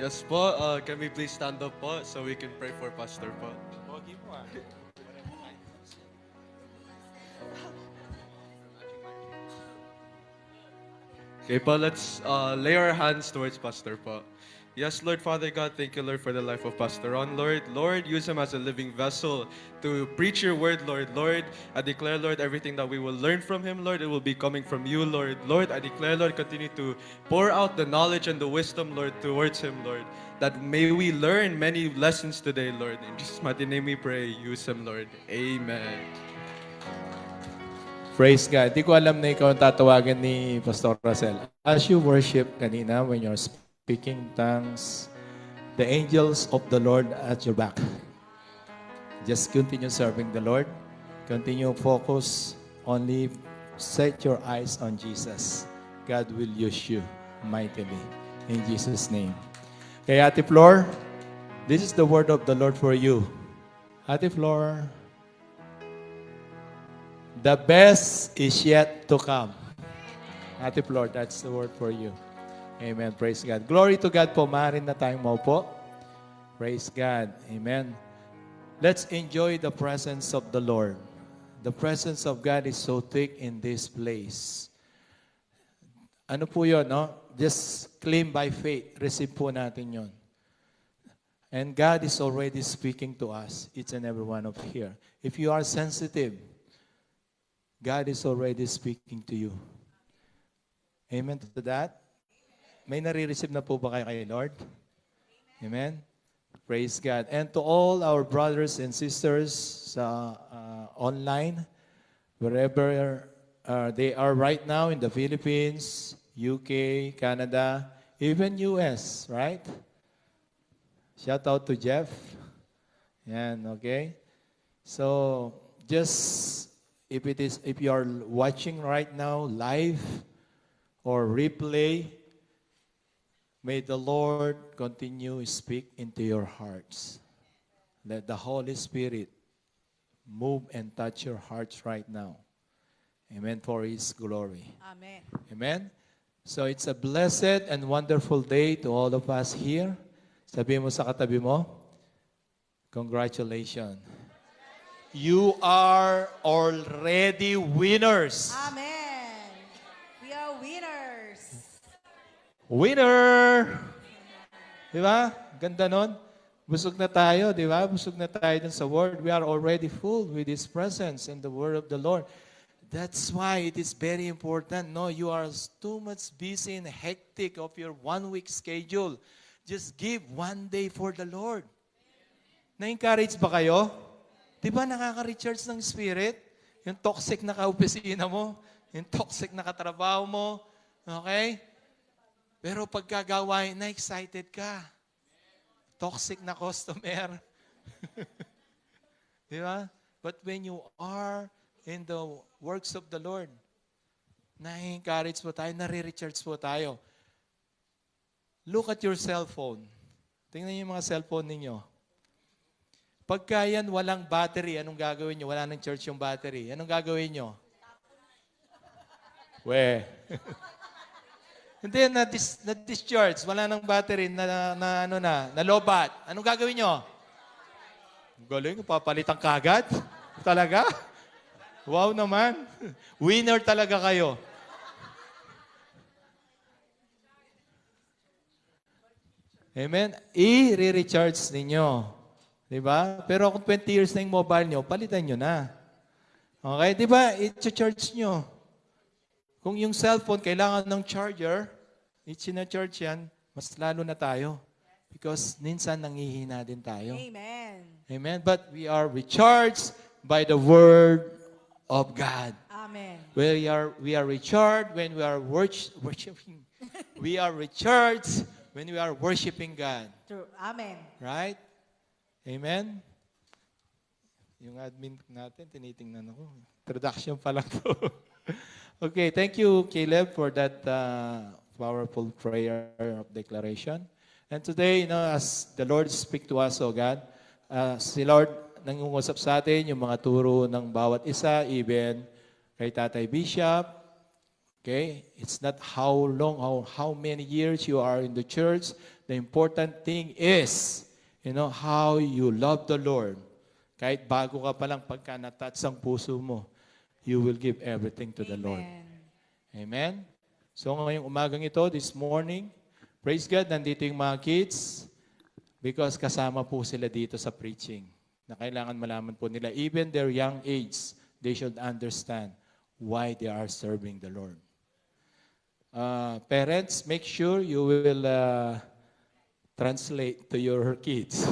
Yes po, can we please stand up po so we can pray for Pastor po? Okay po, let's lay our hands towards Pastor po. Yes, Lord Father God, thank you, Lord, for the life of Pastor Ron, Lord. Lord, use him as a living vessel to preach your word, Lord. Lord, I declare, Lord, everything that we will learn from him, Lord, it will be coming from you, Lord. Lord, I declare, Lord, continue to pour out the knowledge and the wisdom, Lord, towards him, Lord. That may we learn many lessons today, Lord. In Jesus' mighty name we pray. Use him, Lord. Amen. Praise God. Di ko alam na ikaw ang tatawagan ni Pastor Russell. As you worship kanina, when you're speaking tongues, the angels of the Lord at your back. Just continue serving the Lord. Continue focus. Only set your eyes on Jesus. God will use you mightily. In Jesus' name. Kay Ate Flor, this is the word of the Lord for you. Ate Flor, the best is yet to come. Ate Flor, that's the word for you. Amen. Praise God. Glory to God po. Maaari na tayong maupo. Praise God. Amen. Let's enjoy the presence of the Lord. The presence of God is so thick in this place. Ano po yun, no? Just claim by faith. Receive po natin yon. And God is already speaking to us, each and every one of here. If you are sensitive, God is already speaking to you. Amen to that? May nare-receive na po ba kayo kay Lord? Amen? Praise God. And to all our brothers and sisters sa online, wherever they are right now in the Philippines, UK, Canada, even US, right? Shout out to Jeff. Yan, okay? So, just if you are watching right now live or replay, may the Lord continue to speak into your hearts. Let the Holy Spirit move and touch your hearts right now. Amen, for His glory. Amen. Amen? So it's a blessed and wonderful day to all of us here. Sabihin mo sa katabi mo, congratulations. You are already winners. Amen. We are winners. Winner! Di ba? Ganda nun. Busog na tayo, di ba? Busog na tayo dun sa Word. We are already full with His presence and the Word of the Lord. That's why it is very important. No, you are too much busy and hectic of your 1 week schedule. Just give 1 day for the Lord. Na-encourage ba kayo? Di ba nakaka-recharge ng spirit? Yung toxic na ka-opisina mo, yung toxic na katrabaho mo, okay? Pero pagkagawain na, excited ka. Toxic na customer. Di ba? But when you are in the works of the Lord, na-encourage po tayo, nare-recharge po tayo. Look at your cell phone. Tingnan niyo yung mga cellphone ninyo. Pagka yan walang battery, anong gagawin nyo? Wala nang charge yung battery. Anong gagawin nyo? Hindi, na-discharge. Wala nang battery, na lobat. Anong gagawin nyo? Galing, papalitan kagad? Talaga? Wow naman. Winner talaga kayo. Amen? I-re-recharge ninyo. Diba? Pero kung 20 years na yung mobile nyo, palitan nyo na. Okay? Diba? I-charge nyo. Kung yung cellphone, kailangan ng charger, i-charge yan, mas lalo na tayo. Because minsan nangihina din tayo. Amen. Amen? But we are recharged by the Word of God. Amen. We are recharged when we are worshiping. We are recharged when we are worshiping God. True. Amen. Right? Amen? Yung admin natin, tinitingnan ako. Introduction pa lang to. Okay, thank you, Caleb, for that powerful prayer of declaration. And today, as the Lord speak to us, God, si Lord nangungusap sa atin yung mga turo ng bawat isa, even kay Tatay Bishop. Okay? It's not how long, how many years you are in the church, The important thing is, how you love the Lord. Kahit bago ka pa lang, pagka natouch ang puso mo, you will give everything to the Lord. Amen? So ngayong umagang ito, this morning, praise God, nandito yung mga kids because kasama po sila dito sa preaching. Na kailangan malaman po nila, even their young age, they should understand why they are serving the Lord. Parents, make sure you will translate to your kids.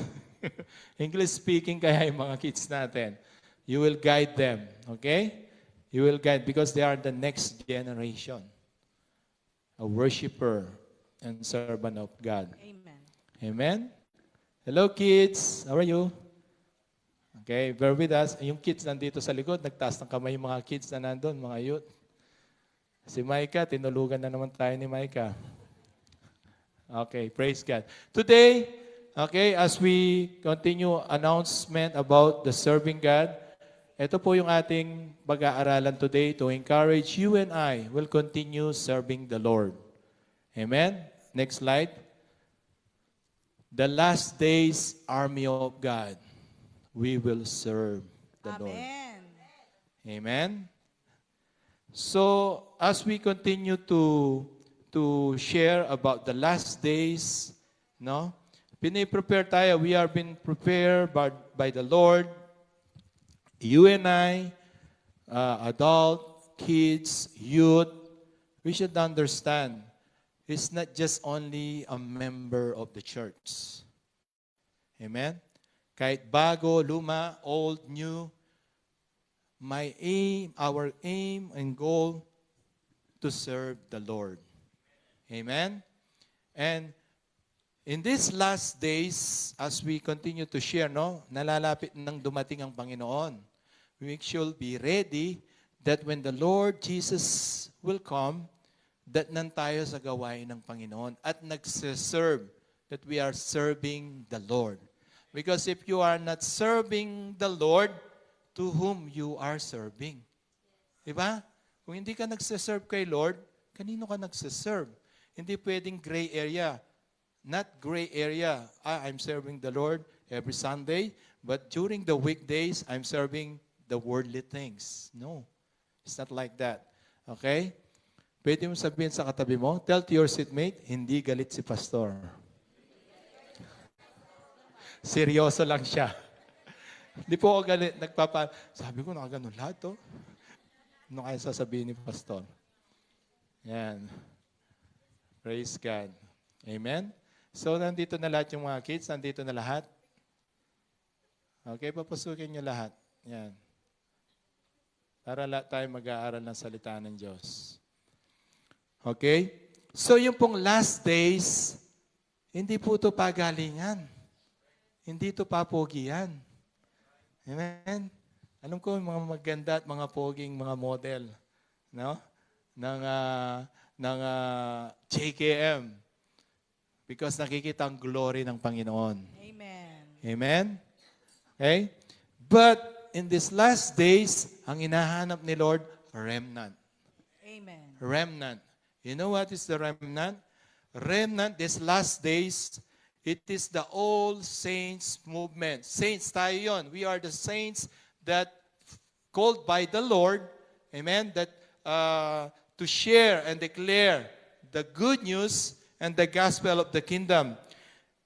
English speaking kaya yung mga kids natin. You will guide them, okay? You will guide because they are the next generation. A worshiper and servant of God. Amen. Amen? Hello kids, how are you? Okay, bear with us. Yung kids nandito sa likod, nagtaas ng kamay yung mga kids na nandun, mga youth. Si Micah, tinulugan na naman tayo ni Micah. Okay, praise God. Today, okay, as we continue announcement about the serving God, ito po yung ating pag-aaralan today to encourage you and I will continue serving the Lord. Amen? Next slide. The last days, army of God, we will serve the Lord. Amen. Amen? So, as we continue to share about the last days, no? Piniprepare tayo. We are being prepared by the Lord. You and I, adult, kids, youth, we should understand it's not just only a member of the church. Amen? Kahit bago, luma, old, new, our aim and goal to serve the Lord. Amen? And in these last days, as we continue to share, nalalapit nang dumating ang Panginoon. We should be ready that when the Lord Jesus will come, that nan tayo sa gawain ng Panginoon at nagsiserve, that we are serving the Lord. Because if you are not serving the Lord, to whom you are serving? Diba? Kung hindi ka nagsiserve kay Lord, kanino ka nagsiserve? Hindi pwedeng gray area. Not gray area. I'm serving the Lord every Sunday, but during the weekdays, I'm serving the worldly things. No. It's not like that. Okay? Pwede mo sabihin sa katabi mo, tell to your seatmate, hindi galit si pastor. Seryoso lang siya. Hindi po ako galit. Sabi ko, nakaganon lahat to. Ano kaya sasabihin ni pastor? Yan. Praise God. Amen? So, nandito na lahat yung mga kids. Nandito na lahat. Okay, papasukin nyo lahat. Yan. Para lahat tayo mag-aaral ng salita ng Diyos. Okay? So, yung pong last days, hindi po ito pagalingan. Hindi ito papogian. Amen? Alam ko, mga maganda at mga poging mga model, no? ng JKM. Because nakikita ang glory ng Panginoon. Amen. Amen? Okay? But in these last days, ang hinahanap ni Lord, remnant. Amen. Remnant. You know what is the remnant? Remnant, these last days, it is the all saints movement. Saints tayo yun. We are the saints that called by the Lord, amen, that to share and declare the good news and the gospel of the kingdom.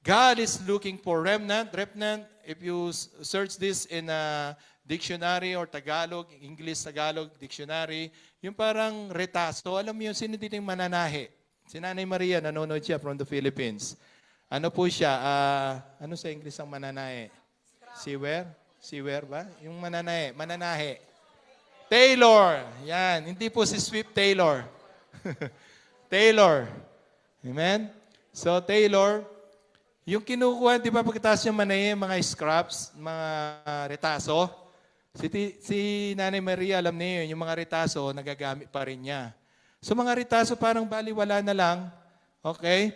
God is looking for remnant. Remnant, if you search this in a dictionary or Tagalog, English-Tagalog dictionary, yung parang retaso. Alam mo yun, sino dito yung mananahe? Si Nanay Maria, nanonood siya from the Philippines. Ano po siya? Ano sa English ang mananahe? Sewer? Sewer ba? Yung mananahe. Mananahe. Taylor. Yan. Hindi po si Swift Taylor. Taylor. Amen? So, Taylor, yung kinukuha, di ba pagkatapos yung manahe, mga scraps, mga retaso, si Nanay Maria, alam niyo yun, yung mga retaso, nagagamit pa rin niya. So, mga retaso parang baliwala na lang. Okay?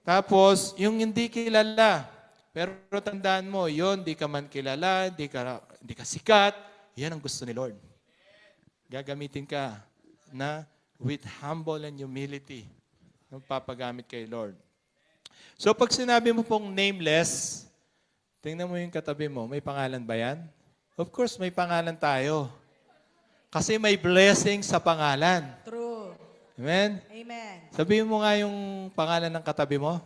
Tapos, yung hindi kilala, pero tandaan mo, yon di ka man kilala, di ka sikat, yan ang gusto ni Lord. Gagamitin ka na with humble and humility, magpapagamit kay Lord. So pag sinabi mo pong nameless, tingnan mo yung katabi mo, may pangalan ba yan? Of course, may pangalan tayo. Kasi may blessing sa pangalan. True. Amen? Amen. Sabihin mo nga yung pangalan ng katabi mo.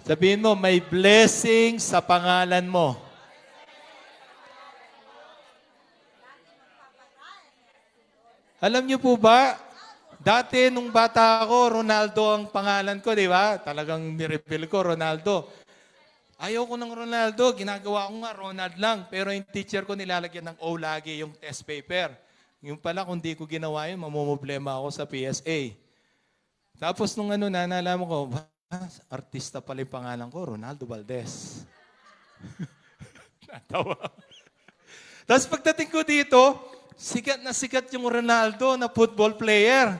Sabihin mo, may blessing sa pangalan mo. Alam niyo po ba, dati nung bata ako, Ronaldo ang pangalan ko, di ba? Talagang nireveal ko, Ronaldo. Ayoko ng Ronaldo, ginagawa ko nga Ronald lang. Pero yung teacher ko nilalagyan ng O lagi yung test paper. Yung pala, kung di ko ginawa yun, mamumblema ako sa PSA. Tapos nung nalaman ko, artista pala yung pangalan ko, Ronaldo Valdez. Natawa. Tapos pagdating ko dito, sikat na sikat yung Ronaldo na football player.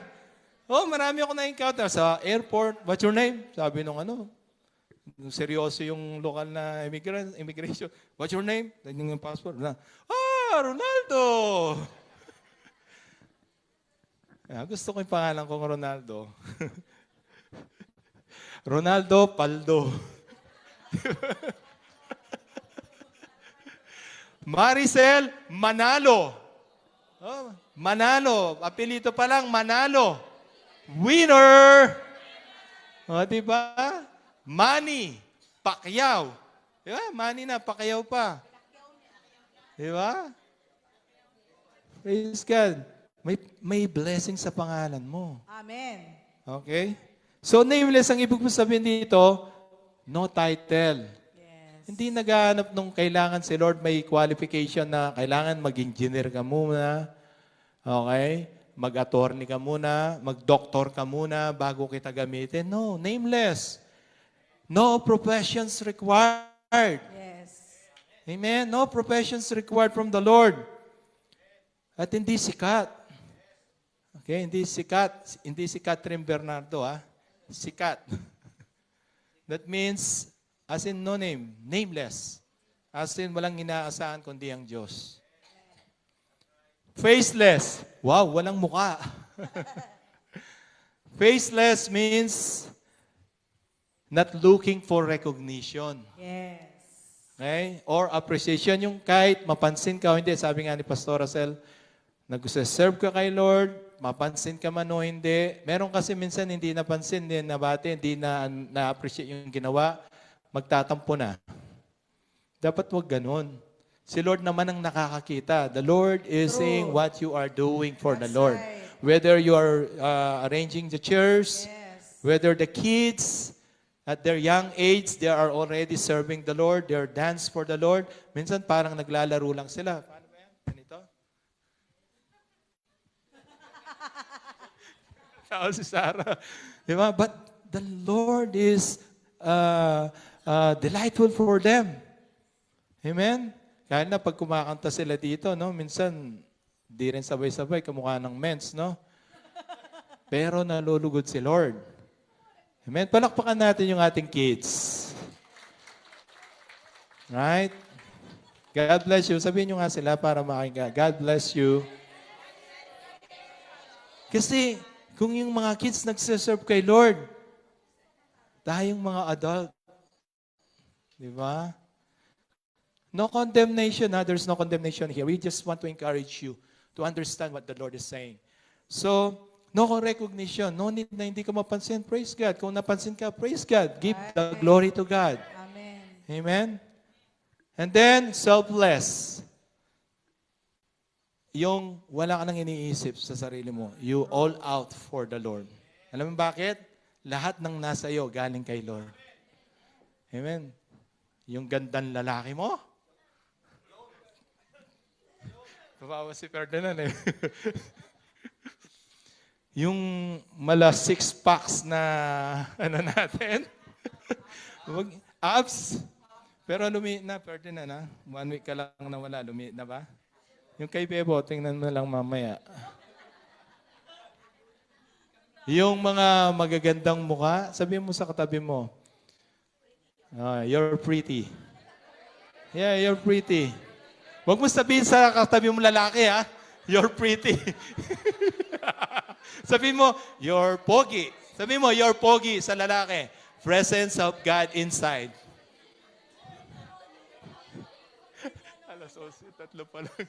Oh, marami ako na-encounter sa airport. What's your name? Sabi nung seryoso yung local na immigration. What's your name? Yung passport. Ronaldo! Gusto ko yung pangalan ko Ronaldo. Ronaldo Paldo. Maricel Manalo. Oh, Manalo. Apelito pa lang, Manalo. Winner! O, diba? Manny Pacquiao. Diba? Manny na, Pacquiao pa. Diba? Praise God. May blessing sa pangalan mo. Amen. Okay? So, nameless, ang ibig sabihin dito, no title. Yes. Hindi naghahanap nung kailangan si Lord may qualification na kailangan mag-engineer ka muna. Okay? Mag-attorney ka muna, mag-doctor ka muna bago kita gamitin. No, nameless. No professions required. Yes. Amen? No professions required from the Lord. At hindi sikat. Okay, hindi si Catherine Bernardo, sikat. That means, as in no name, nameless. As in walang inaasahan kundi ang Diyos. Faceless. Wow, walang muka. Faceless means not looking for recognition. Yes. Okay? Or appreciation. Yung kahit mapansin ka o hindi, sabi nga ni Pastor Rosel, nag-serve ka kay Lord, mapansin ka man o hindi. Meron kasi minsan hindi napansin, hindi nabati, hindi na-appreciate yung ginawa, magtatampo na. Dapat wag ganun. Si Lord naman ang nakakakita. The Lord is seeing what you are doing for the That's Lord. right. Whether you are arranging the chairs, Yes. whether the kids, at their young age, they are already serving the Lord, they are dance for the Lord. Minsan parang naglalaro lang sila. Paano ba yan? Ganito? Tao si Sarah. Diba? But the Lord is delightful for them. Amen? Kaya na pag kumakanta sila dito, no, minsan di rin sabay-sabay kamukha ng men's, no? Pero nalulugod si Lord. Amen? Palakpakan natin yung ating kids. Right? God bless you. Sabihin nyo nga sila para makinggan. God bless you. Kasi kung yung mga kids nagsiserve kay Lord, tayong mga adult, di ba? No condemnation. There's no condemnation here. We just want to encourage you to understand what the Lord is saying. So, no recognition. No need na hindi ka mapansin. Praise God. Kung napansin ka, praise God. Give the glory to God. Amen. Amen? And then, selfless. Yung wala ka nang iniisip sa sarili mo. You all out for the Lord. Alam mo bakit? Lahat ng nasa iyo galing kay Lord. Amen? Yung gandang lalaki mo. Kawawa si Ferdinand eh. Yung mala 6 packs na natin. Abs. Pero lumiit na, Ferdinand ha. 1 week ka lang nawala, lumiit na ba? Yung kay Bebo, tingnan mo lang mamaya. Yung mga magagandang mukha, sabihin mo sa katabi mo, you're pretty. Yeah, you're pretty. Huwag mo sabihin sa katabi mo lalaki, ha? You're pretty. Sabihin mo, you're pogi. Sabi mo, you're pogi sa lalaki. Presence of God inside. Alas 11, tatlo pa lang.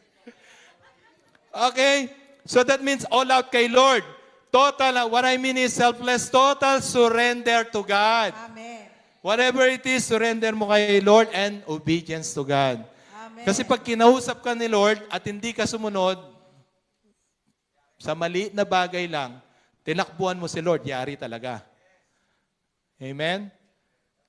Okay? So that means all out kay Lord. Total, what I mean is selfless, total surrender to God. Amen. Whatever it is, surrender mo kay Lord and obedience to God. Amen. Kasi pag kinausap ka ni Lord at hindi ka sumunod, sa maliit na bagay lang, tinakbuhan mo si Lord, yari talaga. Amen?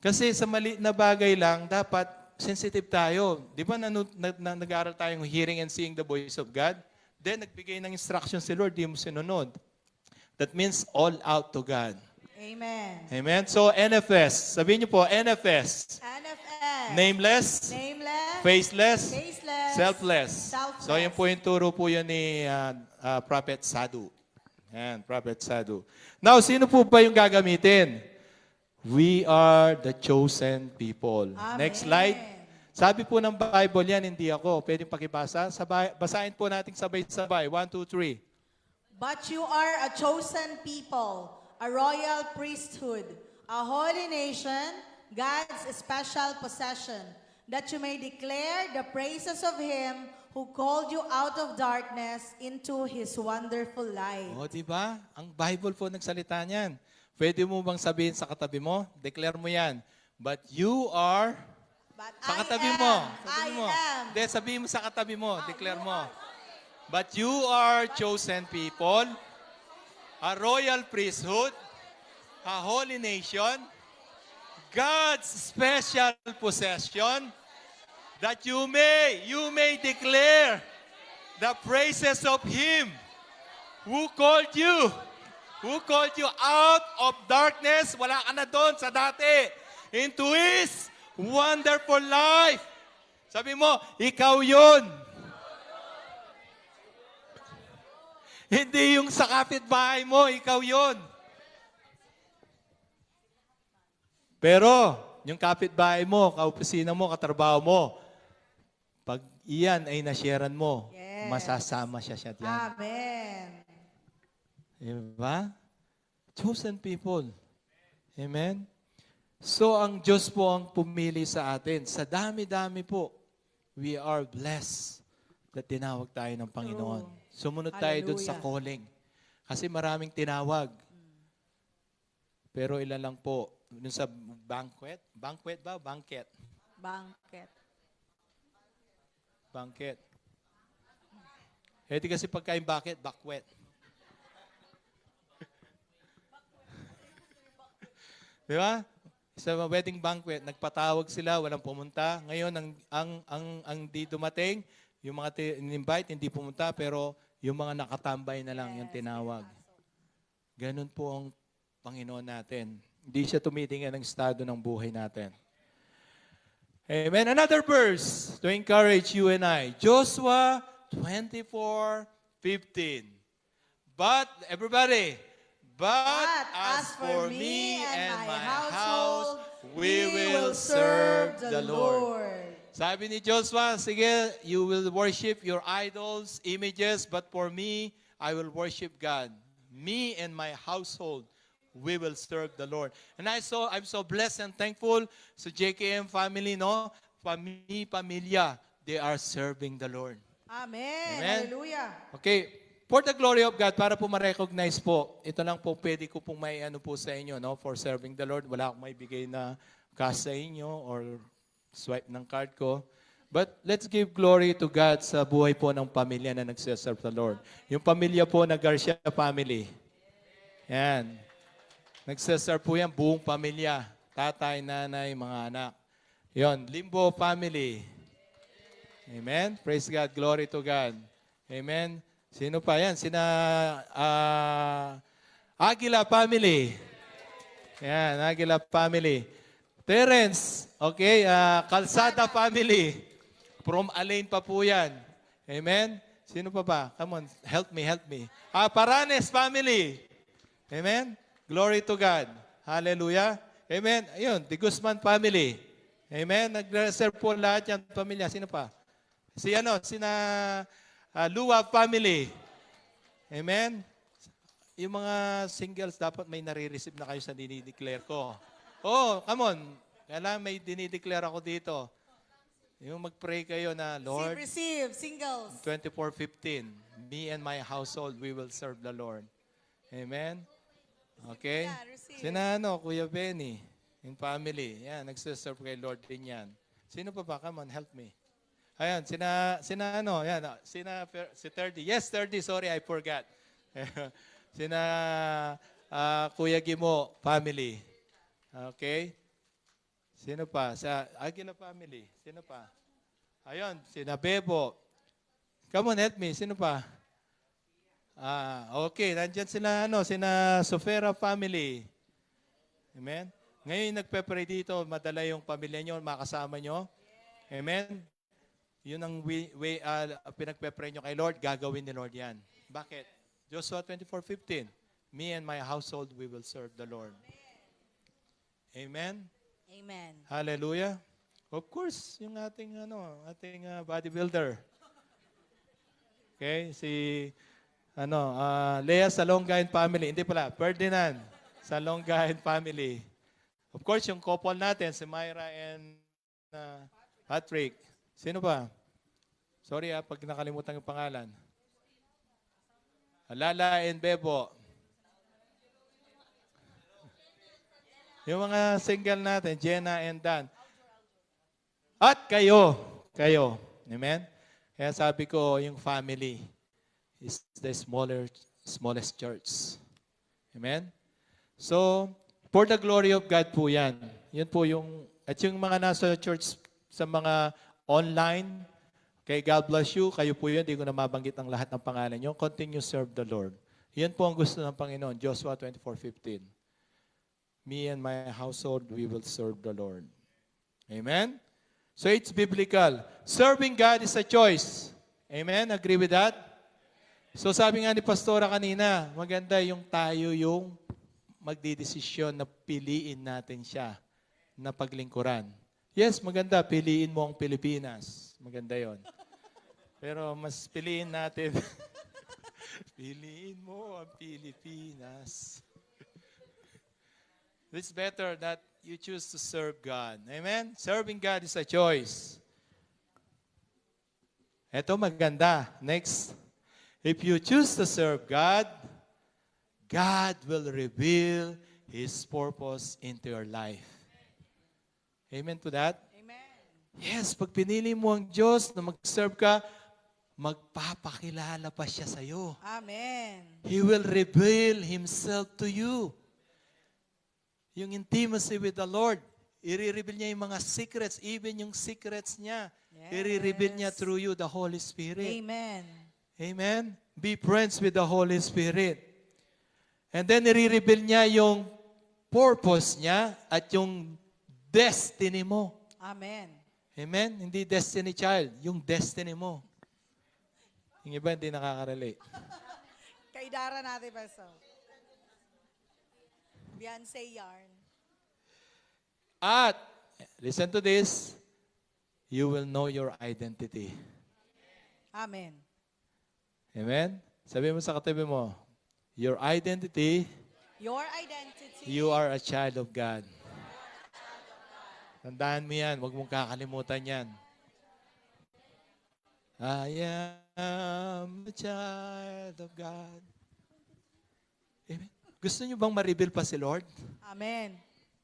Kasi sa maliit na bagay lang, dapat sensitive tayo. Di ba nag-aaral tayong hearing and seeing the voice of God? Then, nagbigay ng instruction si Lord, di mo sinunod. That means all out to God. Amen. Amen? So, NFS. Sabihin niyo po, NFS. NFS. Nameless, Nameless. faceless, Faceless. selfless. Selfless. So, yun po yung turo po yun ni Prophet Sadhu. Yan, Prophet Sadhu. Now, sino po ba yung gagamitin? We are the chosen people. Amen. Next slide. Sabi po ng Bible yan, hindi ako. Pwedeng pakibasa. Basahin po natin sabay-sabay. 1, 2, 3. But you are a chosen people, a royal priesthood, a holy nation, God's special possession, that you may declare the praises of Him who called you out of darkness into His wonderful light. O, di ba? Ang Bible po nagsalita niyan. Pwede mo bang sabihin sa katabi mo? Declare mo yan. But you are... But Sa I katabi am, mo. I Sabi mo. am. Hindi, sabihin mo sa katabi mo. Declare mo. But you are chosen people, a royal priesthood, a holy nation, God's special possession, that you may declare the praises of Him who called you out of darkness, wala ka na doon sa dati, into His wonderful life. Sabi mo, ikaw yun. Hindi yung sa kapitbahay mo, ikaw yun. Pero, yung kapitbahay mo, kaopisina mo, katrabaho mo, pag iyan ay nasharean mo, Yes. masasama siya diyan. Amen. Diba? Chosen people. Amen? So, ang Diyos po ang pumili sa atin. Sa dami-dami po, we are blessed na tinawag tayo ng Panginoon. Sumunod tayo dun sa Hallelujah. calling. Kasi maraming tinawag. Pero ilan lang po, dun sa banquet ba? Banquet. Hindi kasi pagkain banquet. Di ba? Sa wedding banquet, nagpatawag sila, walang pumunta. Ngayon, ang di dumating, yung mga in-invite, hindi pumunta, pero yung mga nakatambay na lang, yung tinawag. Ganun po ang Panginoon natin. Hindi siya tumitingin ng estado ng buhay natin. Amen. Another verse to encourage you and I. Joshua 24:15. But, everybody, But as for me and my house, we will serve the Lord. Sabi ni Joshua, sige, you will worship your idols, images, but for me, I will worship God. Me and my household, we will serve the Lord. And I'm so blessed and thankful sa JKM family, no? Pamilya, they are serving the Lord. Amen. Amen. Hallelujah. Okay, for the glory of God, para po ma-recognize po, ito lang po pwede ko pong may ano po sa inyo, no? For serving the Lord, wala akong may bigay na cash sa inyo or swipe ng card ko. But let's give glory to God sa buhay po ng pamilya na nagsiserve the Lord. Yung pamilya po na Garcia family. Yan. Nagsiserve po yan, buong pamilya. Tatay, nanay, mga anak. Yon, Limbo family. Amen. Praise God. Glory to God. Amen. Sino pa yan? Aguila family. Yan, Aguila family. Terence, okay, Calzada family. From Alain pa po yan. Amen? Sino pa ba? Come on, help me. Paranes family. Amen? Glory to God. Hallelujah. Amen? Ayun, the Guzman family. Amen? Nag-reserve po lahat yan, pamilya. Sino pa? Sina Lua family. Amen? yung mga singles, dapat may nare-receive na kayo sa dinideclare ko. Oh, come on. Kailangan may dinideclare ako dito. Yung mag-pray kayo na, Lord, Receive, singles. 24:15, me and my household, we will serve the Lord. Amen? Okay? Yeah, receive. Sina Kuya Benny, yung family, yan, nagsiserve kay Lord din yan. Sino pa ba? Come on, help me. Ayan, si 30. Yes, 30, sorry, I forgot. Sina Kuya Gimo, family. Okay? Sino pa? Sa Aguila family. Sino pa? Ayun, sina Bebo. Come on, help me. Sino pa? Okay, nandyan sina Sofera family. Amen? Ngayon nagpe-pray dito, madala yung pamilya nyo, makasama nyo. Amen? Yun ang pinagpe-pray nyo kay Lord, gagawin ni Lord yan. Bakit? Joshua 24:15, me and my household, we will serve the Lord. Amen? Amen. Hallelujah. Of course, yung ating bodybuilder. Okay, si Lea Salongain family. Hindi pala, Ferdinand Salongain family. Of course, yung couple natin, si Myra and Patrick. Sino ba? Sorry pag nakalimutan yung pangalan. Lala and Bebo. Yung mga single natin, Jenna and Dan. At kayo. Amen? Kaya sabi ko, yung family is the smallest church. Amen? So, for the glory of God po yan. Yun po at yung mga nasa church, sa mga online, okay, God bless you. Kayo po yun, hindi ko na mabanggit ang lahat ng pangalan nyo. Continue serve the Lord. Yan po ang gusto ng Panginoon. Joshua 24:15. Me and my household, we will serve the Lord. Amen? So it's biblical. Serving God is a choice. Amen? Agree with that? So sabi nga ni Pastora kanina, maganda yung tayo yung magdidesisyon na piliin natin siya na paglingkuran. Yes, maganda. Piliin mo ang Pilipinas. Maganda yon. Pero mas piliin natin, piliin mo ang Pilipinas. It's better that you choose to serve God. Amen? Serving God is a choice. Ito maganda. Next. If you choose to serve God, God will reveal His purpose into your life. Amen to that? Amen. Yes, pag pinili mo ang Diyos na mag-serve ka, magpapakilala pa siya sa'yo. Amen. He will reveal Himself to you. Yung intimacy with the Lord, i-reveal niya yung mga secrets, even yung secrets niya. Yes. I-reveal niya through you, the Holy Spirit. Amen. Amen? Be friends with the Holy Spirit. And then, i-reveal niya yung purpose niya at yung destiny mo. Amen. Amen? Hindi destiny child, yung destiny mo. Yung iba hindi nakaka-relate. Kaidara natin, Pastor. Beyonce yarn. At, listen to this, you will know your identity. Amen. Amen? Sabi mo sa katabi mo, your identity, Your identity. you are a child of God. Tandaan mo yan, huwag mong kakalimutan yan. I am a child of God. Amen? Gusto niyo bang ma-reveal pa si Lord? Amen.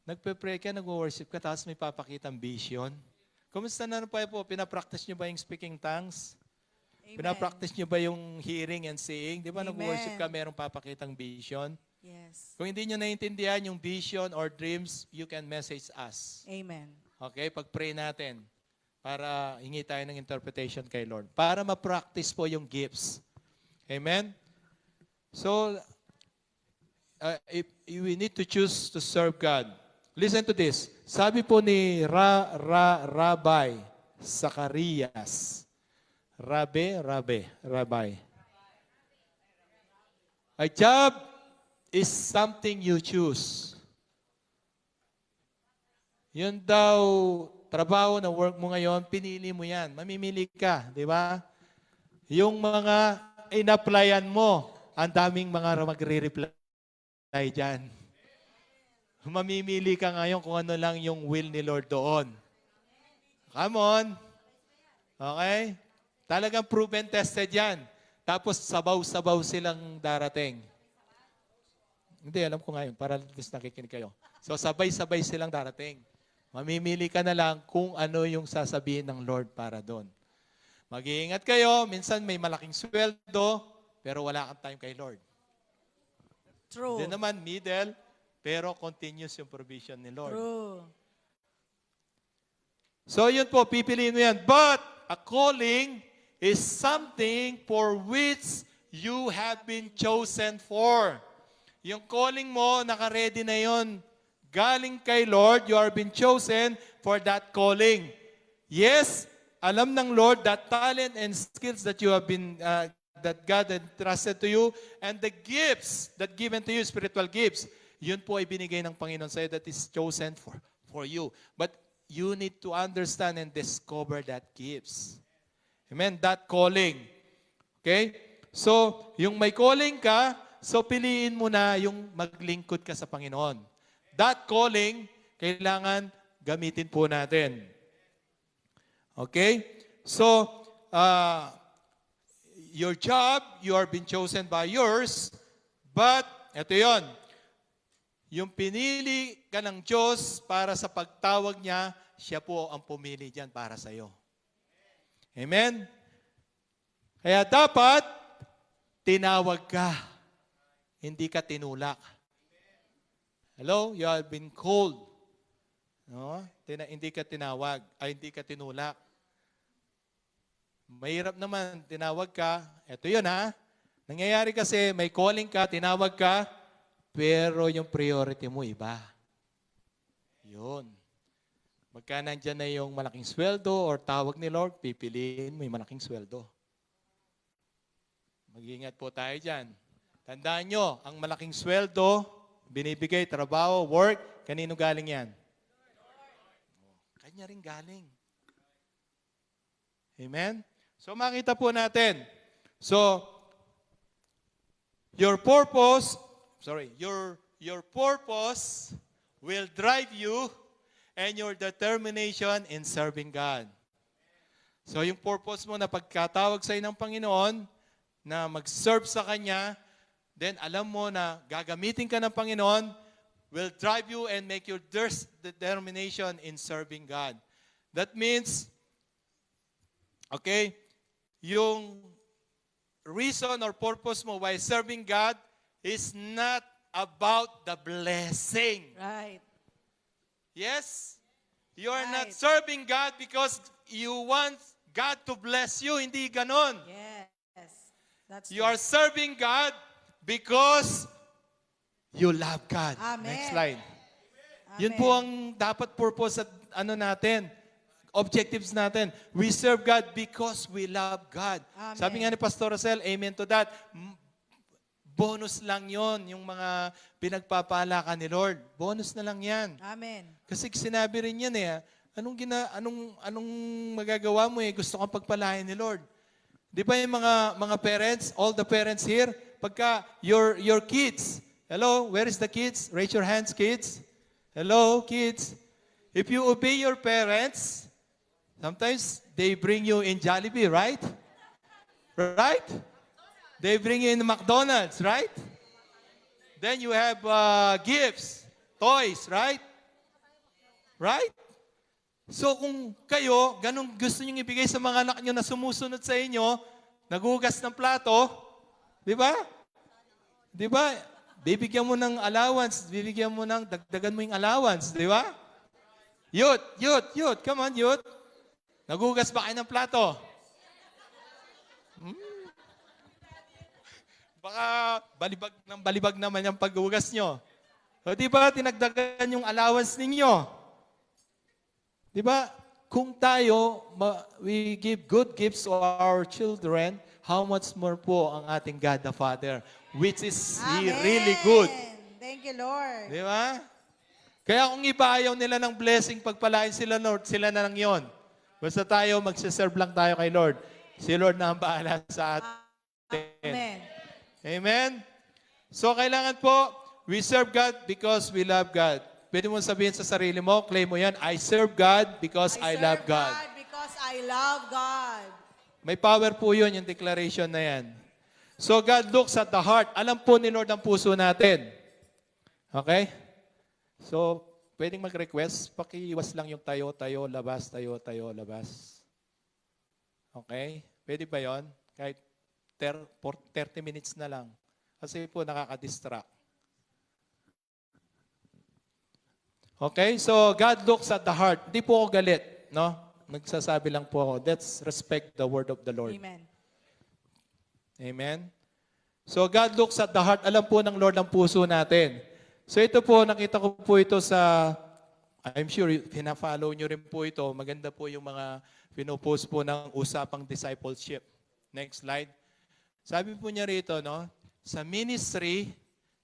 Nagpe-pray ka, nag-worship ka, tapos may papakitang vision. Kumusta na po? Pinapractice niyo ba yung speaking tongues? Amen. Pinapractice niyo ba yung hearing and seeing? Di ba Amen. nag-worship ka, merong papakitang vision? Yes. Kung hindi niyo naiintindihan yung vision or dreams, you can message us. Amen. Okay? Pag-pray natin para hingi tayo ng interpretation kay Lord. Para ma-practice po yung gifts. Amen? So, if we need to choose to serve God. Listen to this. Sabi po ni Rabbi Zacarias. Rabbi. A job is something you choose. Yun daw, trabaho na work mo ngayon, pinili mo yan. Mamimili ka, di ba? Yung mga in-applyan mo, ang daming mga magre-reply dyan. Mamimili ka ngayon kung ano lang yung will ni Lord doon. Come on. Okay? Talagang proven tested yan. Tapos sabaw-sabaw silang darating. Hindi, alam ko ngayon, para at least nakikinig kayo. So sabay-sabay silang darating. Mamimili ka na lang kung ano yung sasabihin ng Lord para doon. Mag-iingat kayo, minsan may malaking sweldo, pero wala kang time kay Lord. True. Hindi naman middle, pero continuous yung provision ni Lord. True. So yun po, pipiliin mo yan. But a calling is something for which you have been chosen for. Yung calling mo, naka-ready na yun. Galing kay Lord, you are been chosen for that calling. Yes, alam ng Lord that talent and skills that you have been, that God entrusted to you, and the gifts that given to you, spiritual gifts, yun po ay binigay ng Panginoon sa'yo that is chosen for you. But you need to understand and discover that gifts. Amen? That calling. Okay? So, yung may calling ka, so piliin mo na yung maglingkod ka sa Panginoon. That calling, kailangan gamitin po natin. Okay? So, your job, you are being chosen by yours, but, eto yon, yung pinili ka ng Diyos para sa pagtawag niya, siya po ang pumili dyan para sa iyo. Amen? Kaya dapat, tinawag ka. Hindi ka tinulak. Hello? You have been called. No? Hindi ka tinawag. Ay, hindi ka tinulak. Mahirap naman, tinawag ka. Ito yun ha. Nangyayari kasi, may calling ka, tinawag ka, pero yung priority mo iba. Yun. Magka nandyan na yung malaking sweldo or tawag ni Lord, pipiliin mo yung malaking sweldo. Mag-ingat po tayo dyan. Tandaan nyo, ang malaking sweldo, binibigay, trabaho, work, kanino galing yan? Kanya rin galing. Amen? So makita po natin. So, your purpose will drive you and your determination in serving God. So yung purpose mo na pagkatawag sa ng Panginoon, na mag-serve sa Kanya, then alam mo na gagamitin ka ng Panginoon, will drive you and make your determination in serving God. That means, okay, yung reason or purpose mo why serving God is not about the blessing. Right. Yes? You are not Right. serving God because you want God to bless you. Hindi ganon. Yes. That's You are serving God because you love God. Amen. Next slide. Amen. Yun po ang dapat purpose at natin, objectives natin. We serve God because we love God. Amen. Sabi nga ni Pastor Rosel, amen to that. Bonus lang yon yung mga pinagpapala ka ni Lord. Bonus na lang yan. Amen. Kasi sinabi rin yan anong magagawa mo gusto kang pagpalain ni Lord. Di ba yung mga parents, all the parents here, pagka your kids, hello, where is the kids? Raise your hands, kids. Hello, kids. If you obey your parents, sometimes they bring you in Jollibee, right? Right? They bring you in McDonald's, right? Then you have gifts, toys, right? Right? So kung kayo, ganun gusto nyo ibigay sa mga anak nyo na sumusunod sa inyo, nagugas ng plato, di ba? Di ba? Bibigyan mo ng allowance, bibigyan mo ng, dagdagan mo yung allowance, di ba? Youth, come on, youth. Nagugas ba kayo ng plato? Baka balibag naman yung paghugas nyo. O di ba, tinagdagan yung allowance ninyo. Di ba, kung tayo, we give good gifts to our children, how much more po ang ating God the Father, which is He Amen. really good. Thank you, Lord. Di ba? Kaya kung iba ayaw nila ng blessing, pagpalain sila, Lord, sila na lang yon. Basta tayo, magsiserve lang tayo kay Lord. Si Lord na ang bahala sa atin. Amen. Amen? So, kailangan po, we serve God because we love God. Pwede mo sabihin sa sarili mo, claim mo yan, I serve God because I love serve God. because I love God. May power po yun, yung declaration na yan. So, God looks at the heart. Alam po ni Lord ang puso natin. Okay? So, pwedeng mag-request, pakiiwas lang yung tayo, labas, tayo, labas. Okay? Pwede ba yon? Kahit for 30 minutes na lang. Kasi po nakaka-distract. Okay? So, God looks at the heart. Hindi po ako galit. No? Nagsasabi lang po ako. Let's respect the word of the Lord. Amen. Amen? So, God looks at the heart. Alam po ng Lord ang puso natin. So, ito po, nakita ko po ito sa, I'm sure, pina-follow nyo rin po ito. Maganda po yung mga pinopost po ng usapang discipleship. Next slide. Sabi po niya rito, no? Sa ministry,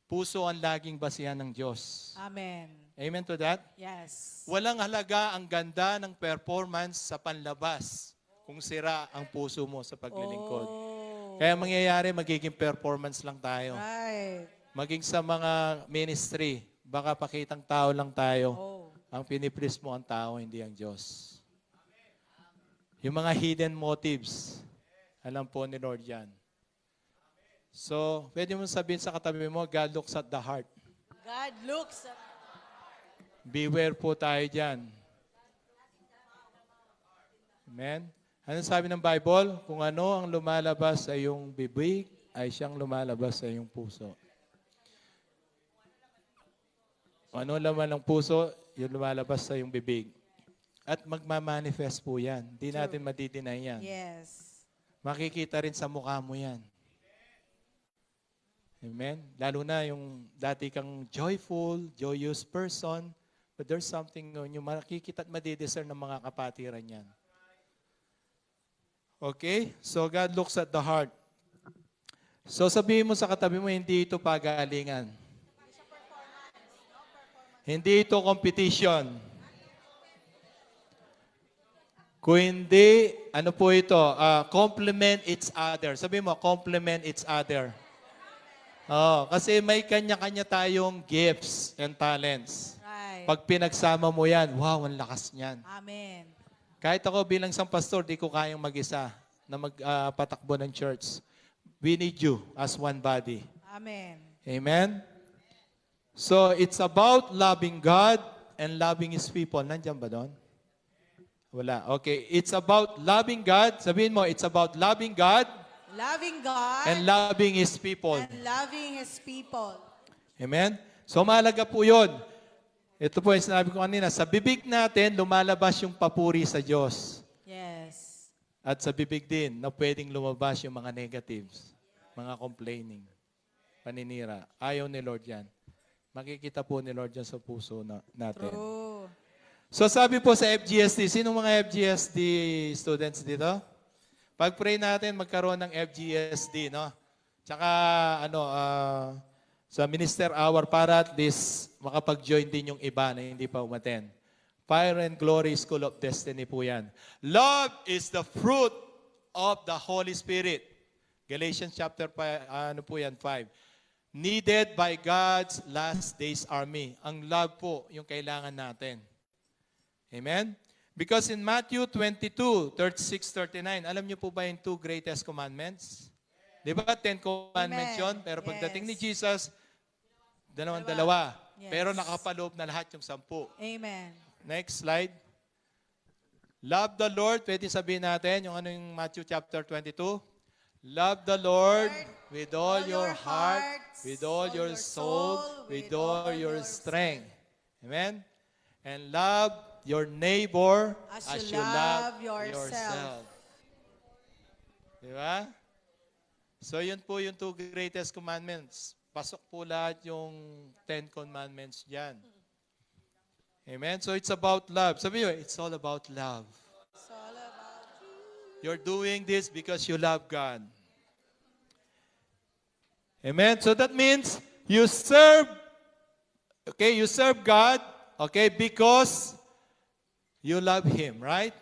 puso ang laging basihan ng Diyos. Amen. Amen to that? Yes. Walang halaga ang ganda ng performance sa panlabas kung sira ang puso mo sa paglilingkod. Oh. Kaya mangyayari, magiging performance lang tayo. Right. Maging sa mga ministry, baka pakitang tao lang tayo. Oh. Ang piniplease mo ang tao, hindi ang Diyos. Yung mga hidden motives, alam po ni Lord yan. So, pwede mo sabihin sa katabi mo, God looks at the heart. God looks at Beware po tayo dyan. Amen? Ano sabi ng Bible? Kung ano ang lumalabas sa iyong bibig, ay siyang lumalabas sa iyong puso. Kung ano laman ng puso, yung lumalabas sa iyong bibig. At magmamanifest po yan. Hindi natin madidinay yan. Yes. Makikita rin sa mukha mo yan. Amen? Lalo na yung dati kang joyful, joyous person, but there's something yung makikita at madidiscern ng mga kapatiran yan. Okay? So God looks at the heart. So sabihin mo sa katabi mo, hindi ito pagalingan. Hindi ito competition. Kung hindi, ano po ito? Complement each other. Sabihin mo, complement each other. Oh, kasi may kanya-kanya tayong gifts and talents. Right. Pag pinagsama mo yan, wow, ang lakas niyan. Amen. Kahit ako bilang isang pastor, di ko kayang mag-isa na magpatakbo ng church. We need you as one body. Amen. Amen? So, it's about loving God and loving His people. Nandiyan ba doon? Wala. Okay. It's about loving God. Sabihin mo, it's about loving God Loving God and loving His people. and loving His people. Amen? So, mahalaga po yun. Ito po yung sinabi ko kanina. Sa bibig natin, lumalabas yung papuri sa Diyos. Yes. At sa bibig din, na pwedeng lumabas yung mga negatives, mga complaining, paninira. Ayaw ni Lord yan. Makikita po ni Lord yan sa puso natin. True. So sabi po sa FGSD, sino mga FGSD students dito? Pag-pray natin, magkaroon ng FGSD, no? Tsaka, sa Minister Hour para at least makapag-join din yung iba na hindi pa umaten. Fire and Glory School of Destiny po yan. Love is the fruit of the Holy Spirit. Galatians chapter 5, 5. Needed by God's last days army. Ang love po yung kailangan natin. Amen? Because in Matthew 22, 36, 39, alam niyo po ba yung 2 greatest commandments? Di ba? 10 commandments Amen. yun. Pero pagdating Yes. ni Jesus, dalawa. Yes. Pero nakapaloob na lahat yung 10. Amen. Next slide. Love the Lord. Pwede sabihin natin yung ano yung Matthew chapter 22. Love the Lord with all your heart, with all your soul, with all your strength. Amen? And love your neighbor as you love yourself. Di ba? So yun po yung 2 greatest commandments. Pasok po lahat yung 10 commandments dyan. Amen? So it's about love. Sabi nyo, it's all about love. It's all about you. You're doing this because you love God. Amen? So that means you serve God, okay, because you love Him, right?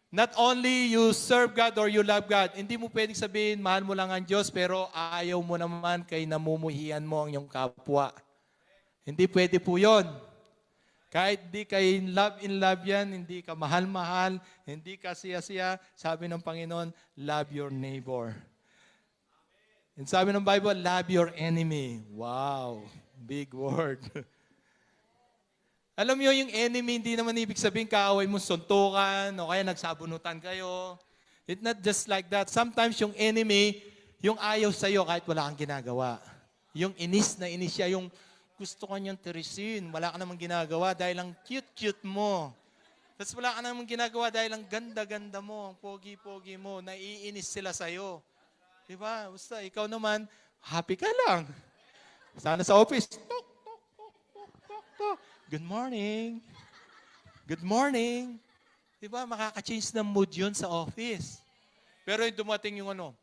Not only you serve God or you love God, hindi mo pwedeng sabihin, mahal mo lang ang Diyos, pero ayaw mo naman kay namumuhian mo ang iyong kapwa. Hindi pwede po yun. Kahit di kayo in love yan, hindi ka mahal-mahal, hindi ka siya-siya, sabi ng Panginoon, love your neighbor. And sabi ng Bible, love your enemy. Wow, big word. Alam niyo, yung enemy, hindi naman ibig sabihin kaaway mo suntukan o kaya nagsabunutan kayo. It's not just like that. Sometimes yung enemy, yung ayaw sa'yo kahit wala kang ginagawa. Yung inis na inis siya, yung gusto ka niyang tirisin, wala ka namang ginagawa dahil ang cute-cute mo. Tapos wala ka namang ginagawa dahil ang ganda-ganda mo, ang pogi-pogi mo, naiinis sila sa'yo. Diba? Basta ikaw naman, happy ka lang. Sana sa office, tok, tok, tok, tok, tok, tok. Good morning. Good morning. Diba, makaka-change ng mood yun sa office. Pero yung dumating yung ano,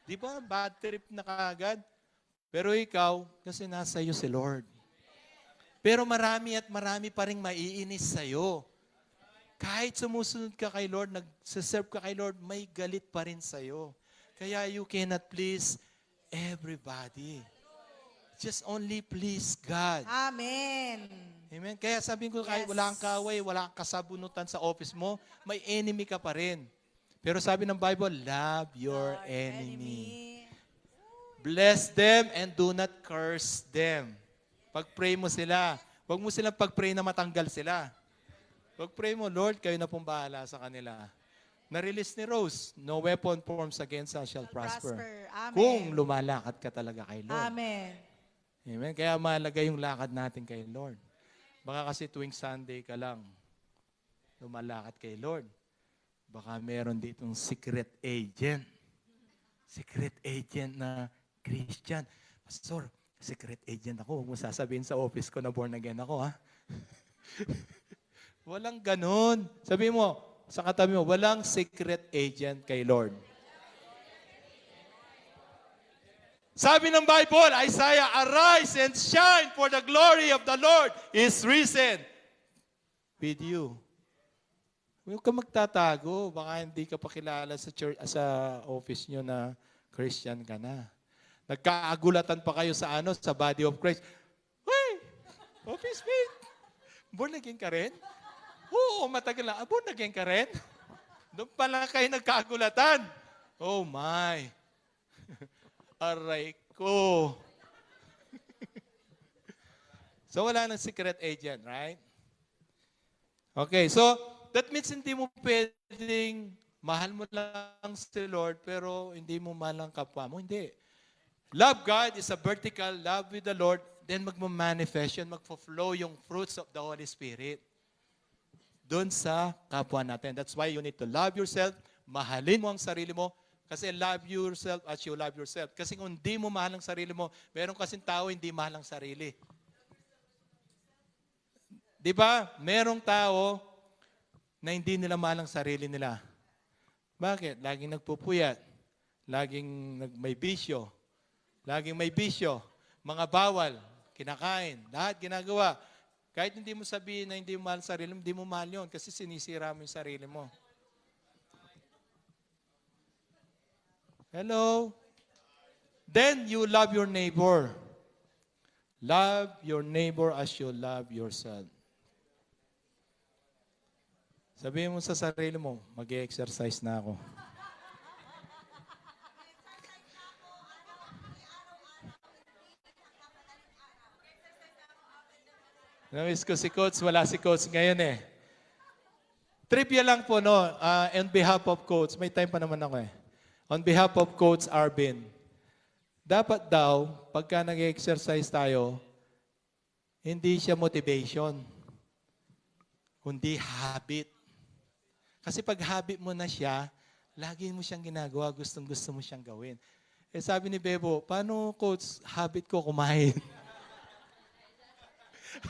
diba, bad trip na kaagad. Pero ikaw, kasi nasa iyo si Lord. Pero marami at marami pa rin maiinis sa'yo. Kahit sumusunod ka kay Lord, nagsaserve ka kay Lord, may galit pa rin sa'yo. Kaya you cannot please everybody. Just only please God. Amen. Amen. Kaya sabihin ko, kahit wala kang kaaway, wala kang kasabunutan sa office mo, may enemy ka pa rin. Pero sabi ng Bible, love your enemy. Bless them and do not curse them. Pag-pray mo sila. Huwag mo silang pag-pray na matanggal sila. Pag-pray mo, Lord, kayo na pong bahala sa kanila. Na-release ni Rose, no weapon forms against us shall prosper. Amen. Kung lumalakad ka talaga kay Lord. Amen. Amen. Kaya mahalaga yung lakad natin kay Lord. Baka kasi tuwing Sunday ka lang, lumalakad kay Lord. Baka meron ditong secret agent. Secret agent na Christian. Pastor, secret agent ako. Huwag mo sasabihin sa office ko na born again ako, ha? Walang ganun. Sabi mo, sa katabi mo, walang secret agent kay Lord. Sabi ng Bible, Isaiah, arise and shine, for the glory of the Lord is risen with you. Huwag ka magtatago. Baka hindi ka pa kilala sa church, sa office nyo na Christian ka na. Nagkaagulatan pa kayo sa sa body of Christ. Hey, office mate, born again ka rin? Oo, matagal na. Born again ka rin? Doon pala kayo nagkaagulatan. Oh my. Aray ko. So, wala nang secret agent, right? Okay, so, that means hindi mo pwedeng mahal mo lang si Lord, pero hindi mo mahal ang kapwa mo. Hindi. Love God is a vertical love with the Lord, then magmamanifest yun, magfo-flow yung fruits of the Holy Spirit doon sa kapwa natin. That's why you need to love yourself, mahalin mo ang sarili mo, kasi love yourself as you love yourself. Kasi kung hindi mo mahal ang sarili mo, meron kasing tao hindi mahal ang sarili. Di ba? Merong tao na hindi nila mahal ang sarili nila. Bakit? Laging nagpupuyat. Laging may bisyo. Laging may bisyo. Mga bawal. Kinakain. Lahat ginagawa. Kahit hindi mo sabihin na hindi mo mahal ang sarili mo, hindi mo mahal yun kasi sinisira mo yung sarili mo. Hello? Then you love your neighbor. Love your neighbor as you love yourself. Sabihin mo sa sarili mo, mag-exercise na ako. Namiss ko si Coach, wala si Coach ngayon eh. Trivia lang po, no? On behalf of Coach, may time pa naman ako eh. On behalf of Coach Arvin, dapat daw, pagka nag-exercise tayo, hindi siya motivation, kundi habit. Kasi pag habit mo na siya, lagi mo siyang ginagawa, gustong-gusto mo siyang gawin. Eh sabi ni Bebo, paano Coach, habit ko kumain?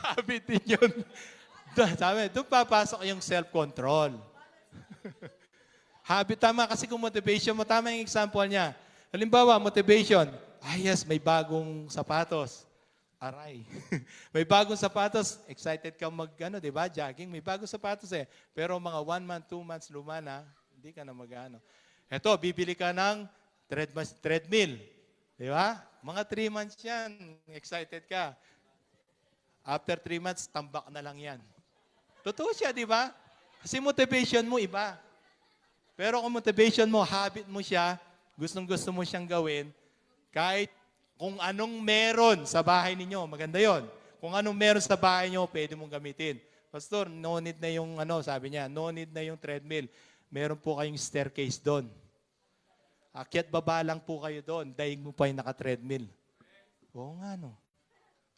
Habit din yun. Sabi, doon papasok yung self-control. Habit, tama kasi kung motivation mo, tama yung example niya. Halimbawa, motivation, yes, may bagong sapatos. Aray. May bagong sapatos, excited ka ano, di ba? Jogging, may bagong sapatos eh. Pero mga 1 month, 2 months luma na, hindi ka na mag-ano. Eto, bibili ka ng treadmill. Di ba? Mga 3 months yan, excited ka. After 3 months, tambak na lang yan. Totoo siya, di ba? Kasi motivation mo iba. Pero kung motivation mo, habit mo siya, gustong-gusto mo siyang gawin, kahit kung anong meron sa bahay ninyo, maganda yon. Kung anong meron sa bahay niyo, pwede mong gamitin. Pastor, no need na yung sabi niya, no need na yung treadmill. Meron po kayong staircase doon. Akyat baba lang po kayo doon, daig mo pa yung naka-treadmill. Oo nga, no.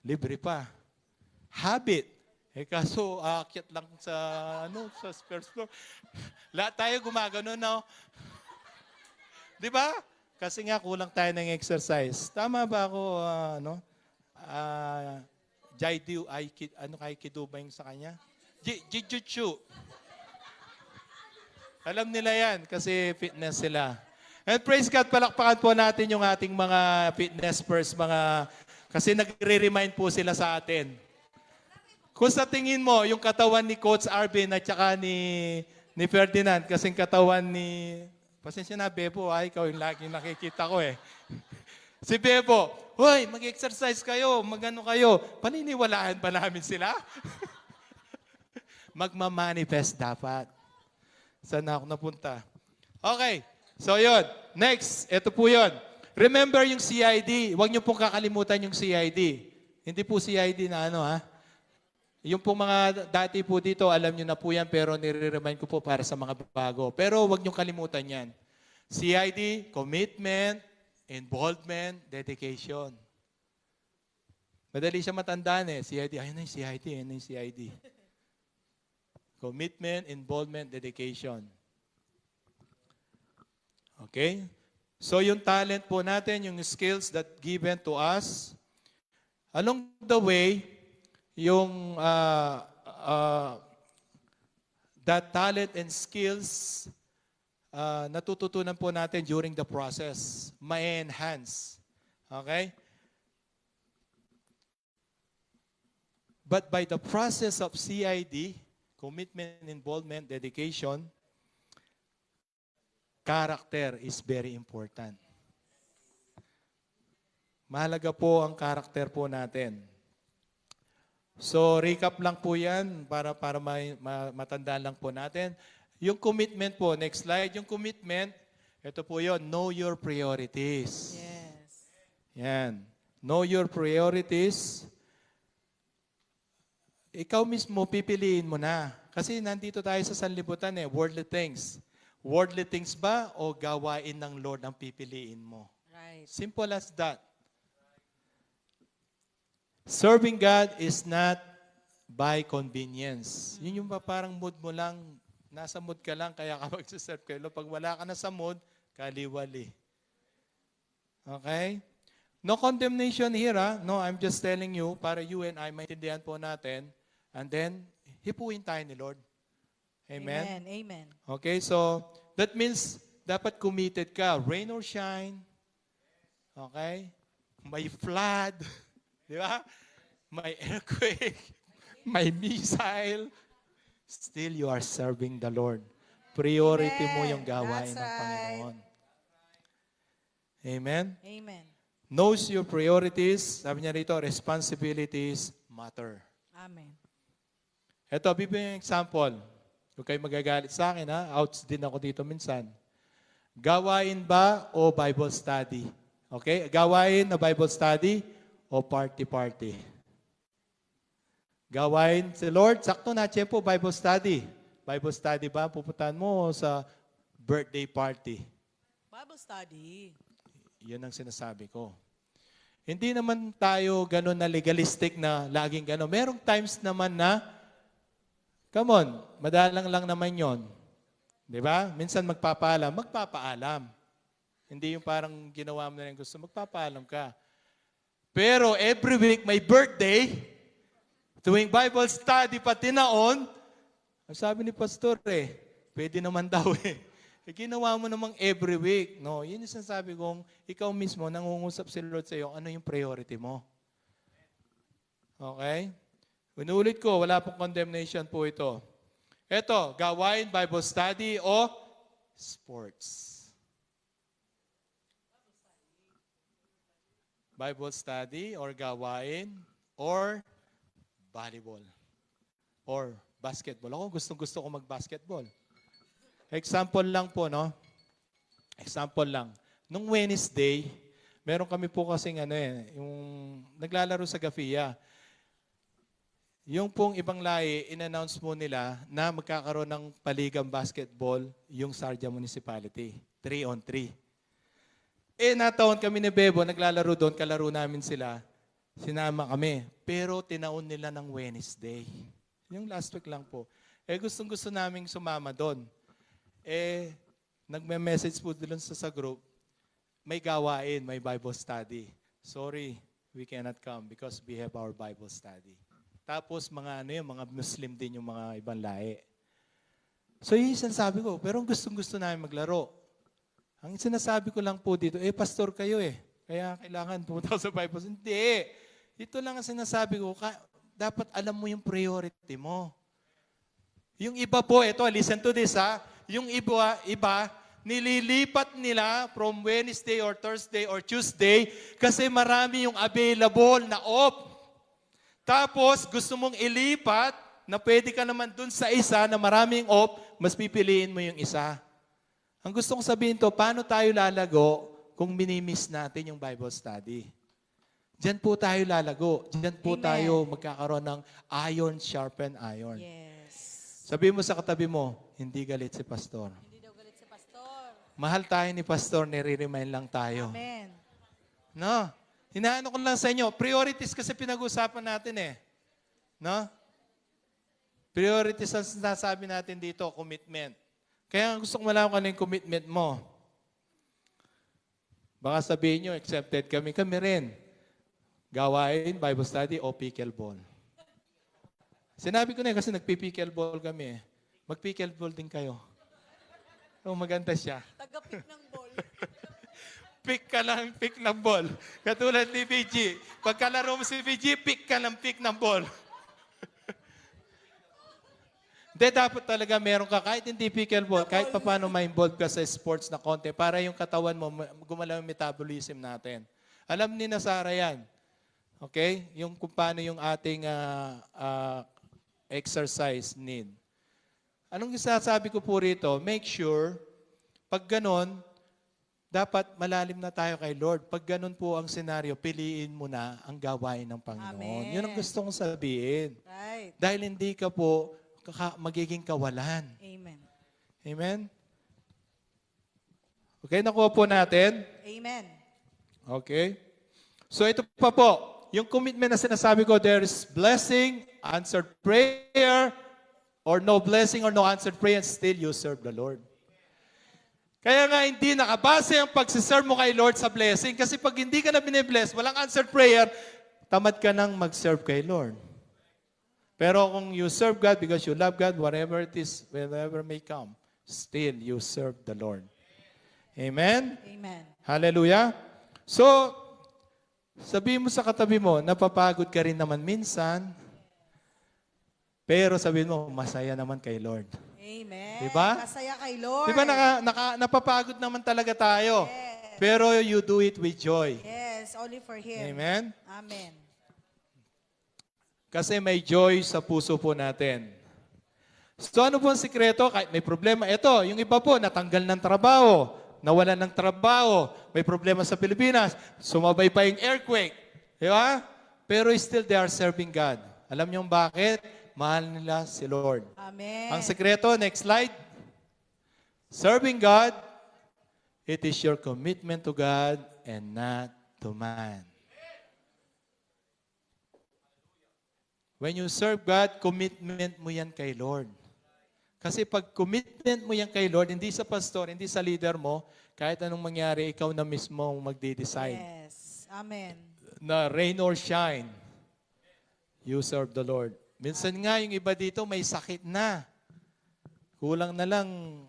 Libre pa. Habit. Kaso, akyat lang sa first floor. Lahat tayo gumagano, no? Di ba? Kasi nga kulang tayo ng exercise. Tama ba ako, Jaidu, Aikido ba yung sa kanya? Jiu-jitsu. Alam nila yan kasi fitness sila. And praise God, palakpakan po natin yung ating mga fitness first, kasi nagre-remind po sila sa atin. Kung sa tingin mo, yung katawan ni Coach Arvin at saka ni Ferdinand, kasing katawan ni... Pasensya na, Bebo, ikaw yung lagi nakikita ko eh. Si Bebo, hoy, mag-exercise kayo, magano kayo. Paniniwalaan ba namin sila? Magmamanifest dapat. Saan na ako napunta? Okay, so yun. Next, ito po yun. Remember yung CID. Huwag niyo pong kakalimutan yung CID. Hindi po CID na yung pong mga dati po dito, alam nyo na po yan, pero nire-remind ko po para sa mga bago. Pero huwag nyo kalimutan yan. CID, commitment, involvement, dedication. Madali siya matandaan eh. CID, ayun na yung CID, ayun na yung CID. Commitment, involvement, dedication. Okay? So yung talent po natin, yung skills that given to us, along the way, yung that talent and skills natututunan po natin during the process. Ma-enhance. Okay? But by the process of CID, commitment, involvement, dedication, character is very important. Mahalaga po ang character po natin. So, recap lang po yan para matandaan lang po natin. Yung commitment po, next slide. Yung commitment, ito po yun, know your priorities. Yes. Yan. Know your priorities. Ikaw mismo, pipiliin mo na. Kasi nandito tayo sa sanlibutan worldly things. Worldly things ba o gawain ng Lord ang pipiliin mo? Right. Simple as that. Serving God is not by convenience. Yun yung parang mood mo lang, nasa mood ka lang, kaya ka magsiserve kayo. Pag wala ka na sa mood, kaliwali. Okay? No condemnation here, No, I'm just telling you, para you and I maintindihan po natin, and then, hipuin tayo ni Lord. Amen? Amen. Okay, so, that means, dapat committed ka. Rain or shine. Okay? May flood. Di ba? May earthquake, may missile. Still, you are serving the Lord. Priority mo yung gawain That's ng Panginoon. Amen? Amen. Knows your priorities. Sabi niya rito, responsibilities matter. Amen. Ito, bibigyan yung example. Huwag kayo magagalit sa akin, Outs din ako dito minsan. Gawain ba o Bible study? Okay? Gawain na Bible study o party-party. Gawain si Lord, sakto na, tiyempo, Bible study. Bible study ba? Pupuntahan mo sa birthday party. Bible study. Yun ang sinasabi ko. Hindi naman tayo ganun na legalistic na laging ganun. Merong times naman na, come on, madalang lang naman yon. Di ba? Minsan magpapaalam. Hindi yung parang ginawa mo na yung gusto, magpapaalam ka. Pero every week may birthday, tuwing Bible study pati naon, ang sabi ni Pastor pwede naman daw ginawa mo namang every week. No, yun yung sinasabi kong, ikaw mismo, nangungusap si Lord sa iyo, ano yung priority mo? Okay? Inuulit ko, wala pong condemnation po ito. Ito, gawain, Bible study o sports. Bible study or gawain or volleyball or basketball. Ako gusto ko mag-basketball. Example lang po, no? Example lang. Nung Wednesday, meron kami po kasing yung naglalaro sa Gafia. Yung pong ibang lahi, in-announce mo nila na magkakaroon ng paligang basketball yung Sarja Municipality. 3-on-3. Nataon kami ni Bebo, naglalaro doon, kalaro namin sila. Sinama kami. Pero tinaon nila ng Wednesday. Yung last week lang po. Gustong-gusto naming sumama doon. Nagme-message po doon sa group, may gawain, may Bible study. Sorry, we cannot come because we have our Bible study. Tapos mga mga Muslim din yung mga ibang lahi. So yung sinasabi ko, pero gustong-gusto namin maglaro. Ang sinasabi ko lang po dito, pastor kayo kaya kailangan pumunta sa Bible. Hindi. Ito lang ang sinasabi ko, dapat alam mo yung priority mo. Yung iba po, listen to this yung iba, nililipat nila from Wednesday or Thursday or Tuesday kasi marami yung available na off. Tapos, gusto mong ilipat na pwede ka naman dun sa isa na maraming off, mas pipiliin mo yung isa. Ang gusto kong sabihin to, paano tayo lalago kung minimiss natin yung Bible study? Diyan po tayo lalago. Diyan po Amen. tayo magkakaroon ng iron sharpen iron. Yes. Sabihin mo sa katabi mo, hindi galit si pastor. Hindi daw galit si pastor. Mahal tayo ni pastor, nire-remind lang tayo. Amen. No? Hinaano ko lang sa inyo, priorities kasi pinag-usapan natin No? Priorities ang sinasabi natin dito, commitment. Kaya gusto ko malaman kung ano yung commitment mo. Baka sabihin nyo, accepted kami. Kami rin. Gawain, Bible study, o pickleball. Sinabi ko na kasi nagpi-pickleball kami. Mag-pickleball din kayo. Maganda siya. Taga-pick ng ball. Pick ka lang, pick ng ball. Katulad ni VG. Pagkalaro mo si VG, pick ka ng pick ng ball. Hindi, dapat talaga meron ka, kahit hindi pickleball, kahit paano ma-involve ka sa sports na konti, para yung katawan mo, gumalaw yung metabolism natin. Alam ni na Sarah yan. Okay? Yung kung paano yung ating exercise need. Anong isasabi ko po rito? Make sure, pag ganon, dapat malalim na tayo kay Lord. Pag ganun po ang senaryo, piliin mo na ang gawain ng Panginoon. Amen. Yun ang gusto kong sabihin. Right. Dahil hindi ka po magiging kawalan. Amen. Amen? Okay, nakuha po natin. Amen. Okay. So ito pa po, yung commitment na sinasabi ko, there is blessing, answered prayer, or no blessing or no answered prayer, and still you serve the Lord. Kaya nga hindi nakabase ang pagsiserve mo kay Lord sa blessing. Kasi pag hindi ka na binibless, walang answered prayer, tamad ka nang mag-serve kay Lord. Pero kung you serve God because you love God, whatever it is, whatever may come, still you serve the Lord. Amen? Amen. Hallelujah? So, sabihin mo sa katabi mo, napapagod ka rin naman minsan, pero sabihin mo, masaya naman kay Lord. Amen. Diba? Masaya kay Lord. Di ba napapagod naman talaga tayo? Yes. Pero you do it with joy. Yes, only for Him. Amen? Amen. Kasi may joy sa puso po natin. So ano po ang sikreto? Kahit may problema. Ito, yung iba po, natanggal ng trabaho, nawalan ng trabaho, may problema sa Pilipinas, sumabay pa yung earthquake. Di ba? Pero still they are serving God. Alam niyo bakit? Mahal nila si Lord. Amen. Ang sekreto, next slide. Serving God, it is your commitment to God and not to man. When you serve God, commitment mo yan kay Lord. Kasi pag commitment mo yan kay Lord, hindi sa pastor, hindi sa leader mo, kahit anong mangyari, ikaw na mismo ang magde-decide. Yes. Amen. Na rain or shine, you serve the Lord. Minsan nga, yung iba dito may sakit na. Kulang na lang,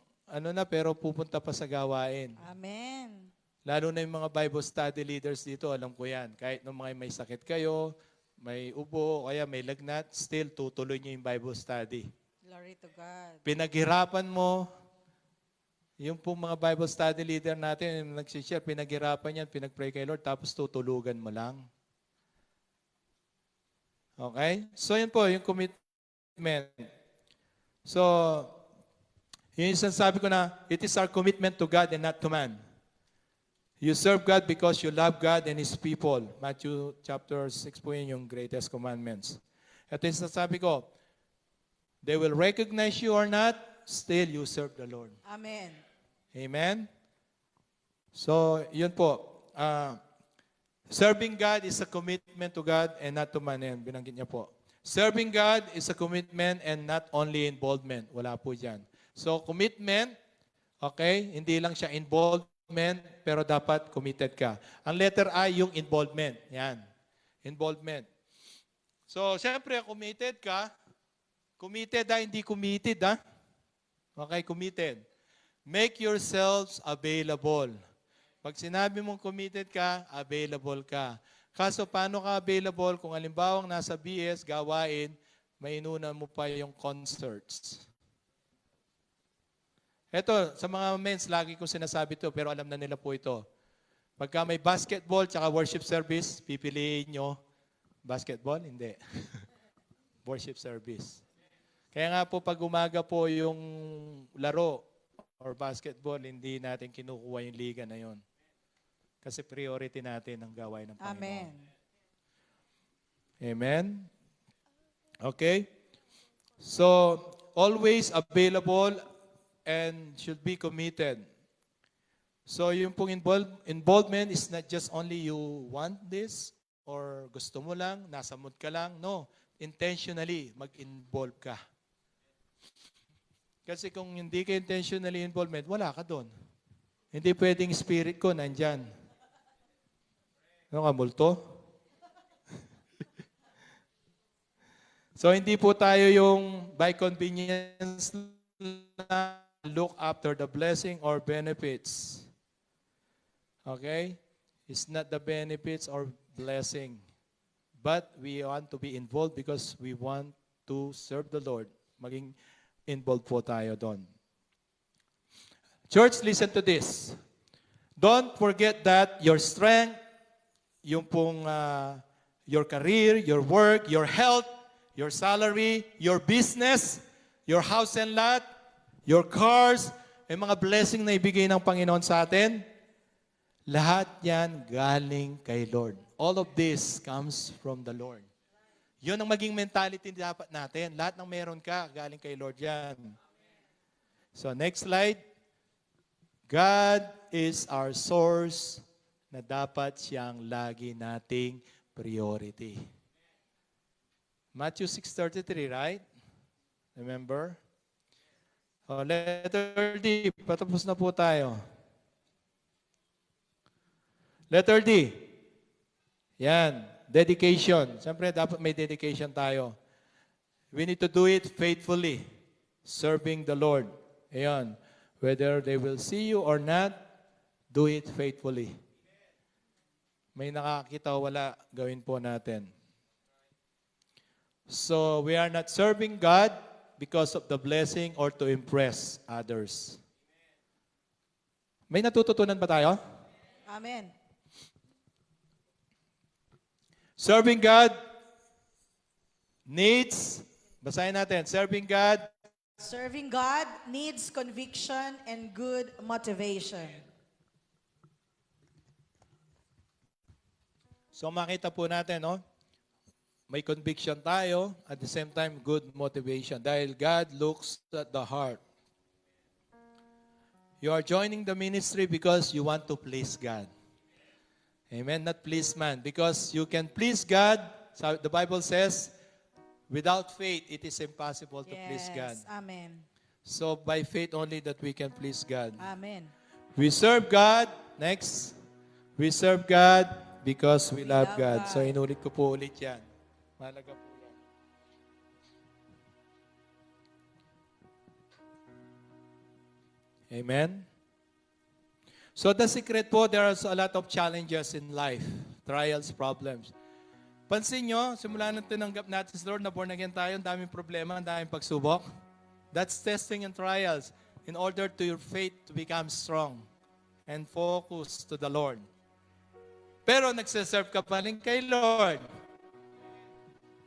pero pupunta pa sa gawain. Amen. Lalo na yung mga Bible study leaders dito, alam ko yan. Kahit nung mga may sakit kayo, may ubo, kaya may lagnat, still tutuloy niyo yung Bible study. Glory to God. Pinaghirapan mo, yung pong mga Bible study leader natin, yung nagsishare, pinaghirapan yan, pinagpray kay Lord, tapos tutulugan mo lang. Okay? So yun po, yung commitment. So, yun yung sinasabi ko na, it is our commitment to God and not to man. You serve God because you love God and His people. Matthew chapter 6 po yun yung greatest commandments. Ito yung sinasabi ko, they will recognize you or not, still you serve the Lord. Amen. Amen? So, yun po. Serving God is a commitment to God and not to man. Yan, binanggit niya po. Serving God is a commitment and not only involvement. Wala po dyan. So, commitment, okay, hindi lang siya involvement, pero dapat committed ka. Ang letter I, yung involvement. Yan. Involvement. So, siyempre, committed ka. Committed hindi committed Okay, committed. Make yourselves available. Pag sinabi mong committed ka, available ka. Kaso paano ka available kung halimbawa nasa BS, gawain, may inuna mo pa yung concerts. Ito, sa mga men's, lagi kong sinasabi to, pero alam na nila po ito. Pagka may basketball tsaka worship service, pipiliin nyo basketball? Hindi. Worship service. Kaya nga po, pag umaga po yung laro or basketball, hindi natin kinukuha yung liga na yon. Kasi priority natin ang gawain ng Panginoon. Amen. Amen? Okay? So, always available and should be committed. So, yung pong involvement is not just only you want this or gusto mo lang, nasa mood ka lang. No, intentionally mag-involve ka. Kasi kung hindi ka intentionally involvement, wala ka doon. Hindi pwedeng spirit ko nandyan. Ano ka, multo? So, hindi po tayo yung by convenience na look after the blessing or benefits. Okay? It's not the benefits or blessing. But we want to be involved because we want to serve the Lord. Maging involved po tayo doon. Church, listen to this. Don't forget that your strength, yung pong your career, your work, your health, your salary, your business, your house and lot, your cars, yung mga blessing na ibigay ng Panginoon sa atin, lahat yan galing kay Lord. All of this comes from the Lord. Yun ang maging mentality dapat natin. Lahat ng meron ka, galing kay Lord yan. So next slide. God is our source na dapat siyang lagi nating priority. Matthew 6:33, right? Remember? Letter D. Patapos na po tayo. Letter D. Yan. Dedication. Siyempre, dapat may dedication tayo. We need to do it faithfully. Serving the Lord. Ayan. Whether they will see you or not, do it faithfully. May nakakita o wala, gawin po natin. So, we are not serving God because of the blessing or to impress others. May natututunan ba tayo? Amen. Serving God needs, basahin natin, serving God Serving God needs conviction and good motivation. So makita po natin, no? May conviction tayo, at the same time, good motivation. Dahil God looks at the heart. You are joining the ministry because you want to please God. Amen? Not please man. Because you can please God, so the Bible says, without faith, it is impossible to please God. Amen. So by faith only that we can please God. Amen. We serve God. Next. We serve God because we love love God. God. So inulit ko po ulit yan. Mahalaga po yan. Amen? So the secret po, there are a lot of challenges in life. Trials, problems. Pansin nyo, simula nang tinanggap natin sa Lord na born again tayo, ang daming problema, ang daming pagsubok. That's testing and trials in order to your faith to become strong and focus to the Lord. Pero nagsiserve ka pa rin kay Lord.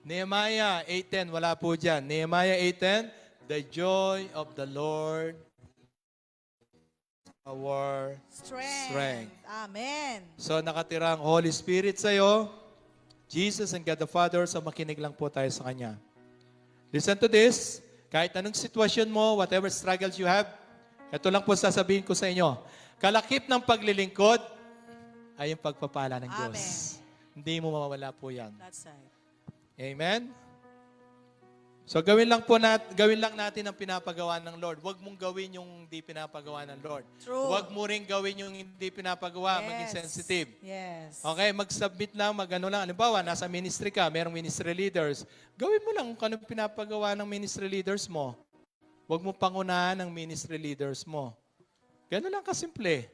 Nehemiah 8:10, wala po dyan. Nehemiah 8:10, the joy of the Lord our strength. Amen. So nakatira ang Holy Spirit sa'yo, Jesus and God the Father, so makinig lang po tayo sa Kanya. Listen to this. Kahit anong sitwasyon mo, whatever struggles you have, ito lang po sasabihin ko sa inyo. Kalakip ng paglilingkod ay yung pagpapala ng Diyos. Hindi mo mawawala po yan. That's right. Amen? So gawin lang natin ang pinapagawa ng Lord. Huwag mong gawin yung hindi pinapagawa ng Lord. True. Huwag mo rin gawin yung hindi pinapagawa, maging sensitive. Yes. Okay, mag-submit lang, mag-ano lang. Halimbawa, nasa ministry ka, merong ministry leaders. Gawin mo lang kung anong pinapagawa ng ministry leaders mo. Huwag mo pangunahan ng ministry leaders mo. Ganun lang kasimple.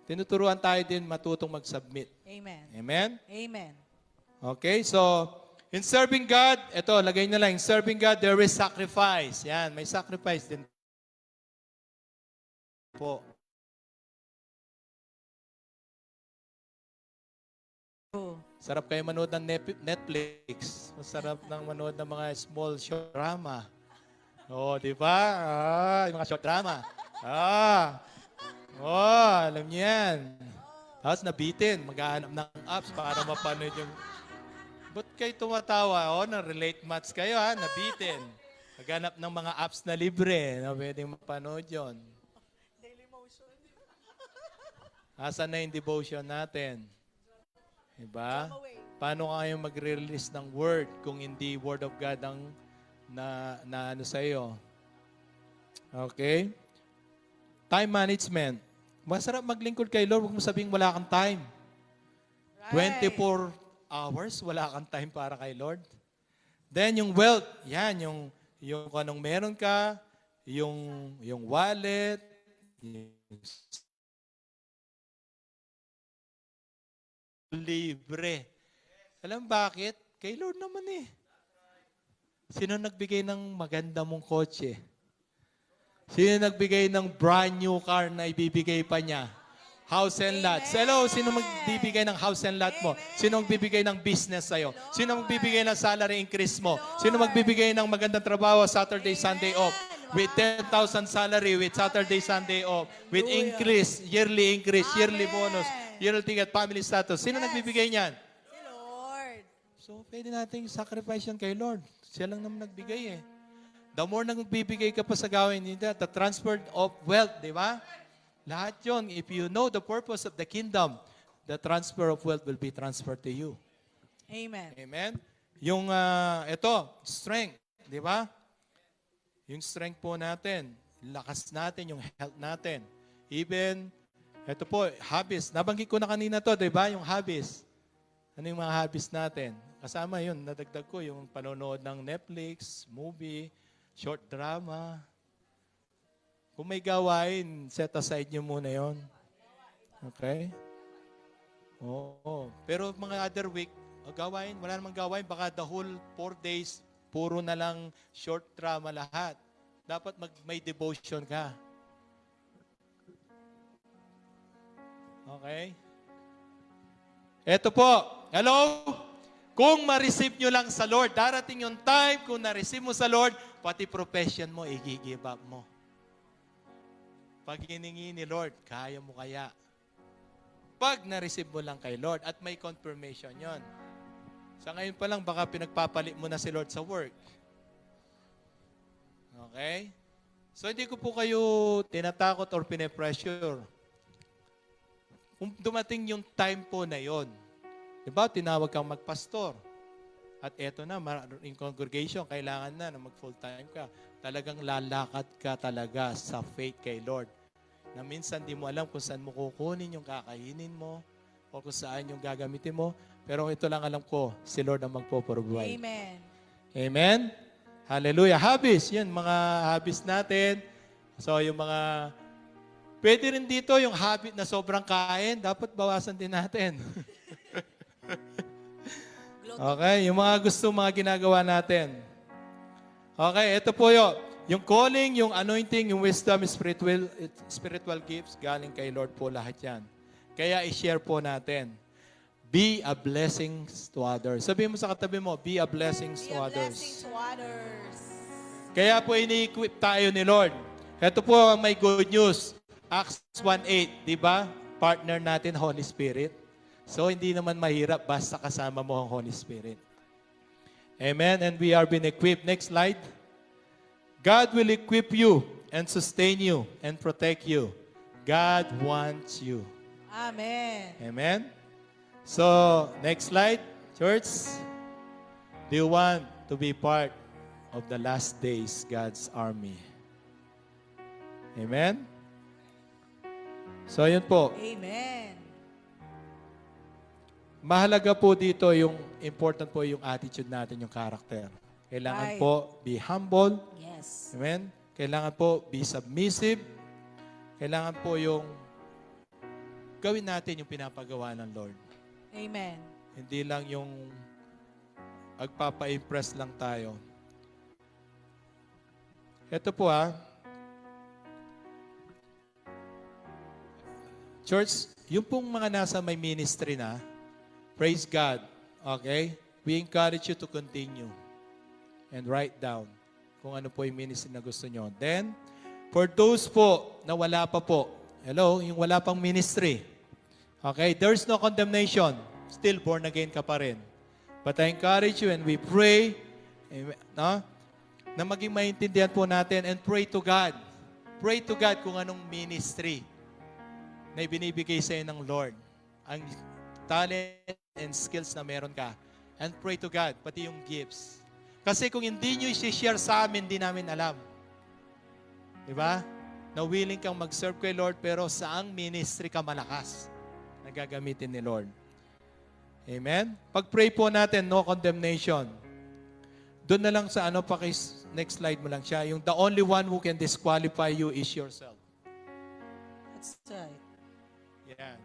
Tinuturuan tayo din matutong mag-submit. Amen. Amen? Amen. Okay, so in serving God, ito, lagay na lang, in serving God, there is sacrifice. Yan, may sacrifice din po. True. Sarap kayo manood ng Netflix. Masarap nang manood ng mga small short drama. Oh, di ba? Yung mga short drama. Alam niyo yan. Tapos nabitin, maghahanap ng apps para mapanood yung... Ba't kayo tumatawa? Na-relate match kayo, ha? Nabitin. Maghanap ng mga apps na libre na pwedeng mapanood yun. Daily motion. Asan na yung devotion natin? Diba? Paano kayo magre-release ng word kung hindi word of God ang na ano sa iyo? Okay? Time management. Masarap maglingkod kay Lord. Huwag mo sabihing wala kang time. Right. 24 hours, wala kang time para kay Lord. Then yung wealth, yan, yung kung anong meron ka, yung wallet, yung libre. Alam bakit? Kay Lord naman eh. Sino nagbigay ng maganda mong kotse? Sino nagbigay ng brand new car na ibibigay pa niya? House and lot. Hello, sino magbibigay ng house and lot mo? Sino magbibigay ng business sa'yo? Sino magbibigay ng salary increase mo? Sino magbibigay ng magandang trabaho Saturday, Sunday off? With 10,000 salary, with Saturday, Sunday off, with increase, yearly bonus, yearly ticket, family status. Sino nagbibigay niyan? Si Lord. So, pwede nating sacrifice yan kay Lord. Siya lang naman nagbigay eh. The more nang magbibigay ka pa sa gawin nito, the transfer of wealth, di ba? Lahat yun, if you know the purpose of the kingdom, the transfer of wealth will be transferred to you. Amen. Amen? Yung, strength, di ba? Yung strength po natin, lakas natin, yung health natin. Even, ito po, hobbies. Nabanggit ko na kanina to, di ba? Yung hobbies. Ano yung mga hobbies natin? Kasama yun, nadagdag ko, yung panonood ng Netflix, movie, short drama. Kung may gawain, set aside nyo muna yon. Okay? Oo. Pero mga other week, gawain, wala namang gawain, baka the whole 4 days, puro na lang short drama lahat. Dapat may devotion ka. Okay? Eto po. Hello? Kung ma-receive nyo lang sa Lord, darating yung time, kung na-receive mo sa Lord, pati profession mo, i-give up mo. Pag hiningi ni Lord, kaya mo kaya? Pag na-receive mo lang kay Lord at may confirmation yon. Sa ngayon pa lang, baka pinagpapalit mo na si Lord sa work. Okay? So, hindi ko po kayo tinatakot or pinipressure. Kung dumating yung time po na yon, diba, tinawag kang magpastor. At eto na, in congregation, kailangan na mag-full time ka. Talagang lalakad ka talaga sa faith kay Lord. Na minsan di mo alam kung saan mo kukunin yung kakainin mo o kung saan yung gagamitin mo. Pero ito lang alam ko, si Lord ang magpo-provide. Amen. Amen? Hallelujah. Hobbies, yun, mga hobbies natin. So, yung mga, pwede rin dito yung habit na sobrang kain, dapat bawasan din natin. Okay, yung mga gusto, mga ginagawa natin. Okay, ito po yun. Yung calling, yung anointing, yung wisdom, spiritual gifts, galing kay Lord po lahat yan. Kaya i-share po natin. Be a blessing to others. Sabihin mo sa katabi mo, be a blessing Be to a others. blessing to others. Kaya po ini-equip tayo ni Lord. Ito po ang may good news. Acts 1:8, di ba? Partner natin, Holy Spirit. So, hindi naman mahirap basta kasama mo ang Holy Spirit. Amen? And we are being equipped. Next slide. God will equip you and sustain you and protect you. God wants you. Amen. Amen? So, next slide, church. Do you want to be part of the last days, God's army? Amen? So, yun po. Amen. Mahalaga po dito yung important po yung attitude natin, yung character. Kailangan Right. po be humble. Yes. Amen? Kailangan po be submissive. Kailangan po yung gawin natin yung pinapagawa ng Lord. Amen. Hindi lang yung magpapa-impress lang tayo. Ito po Church, yung pong mga nasa may ministry na, praise God, okay? We encourage you to continue and write down kung ano po yung ministry na gusto nyo. Then, for those po na wala pa po, hello, yung wala pang ministry, okay, there's no condemnation. Still born again ka pa rin. But I encourage you and we pray, no, na maging maintindihan po natin and pray to God. Pray to God kung anong ministry na ibinibigay sa iyo ng Lord. Ang talent and skills na meron ka. And pray to God, pati yung gifts. Kasi kung hindi nyo i-share sa amin, hindi namin alam. Diba? Na willing kang mag-serve kay Lord, pero saang ministry ka malakas na gagamitin ni Lord. Amen? Pag-pray po natin, no condemnation. Doon na lang sa next slide mo lang siya. Yung the only one who can disqualify you is yourself. That's right. Yan.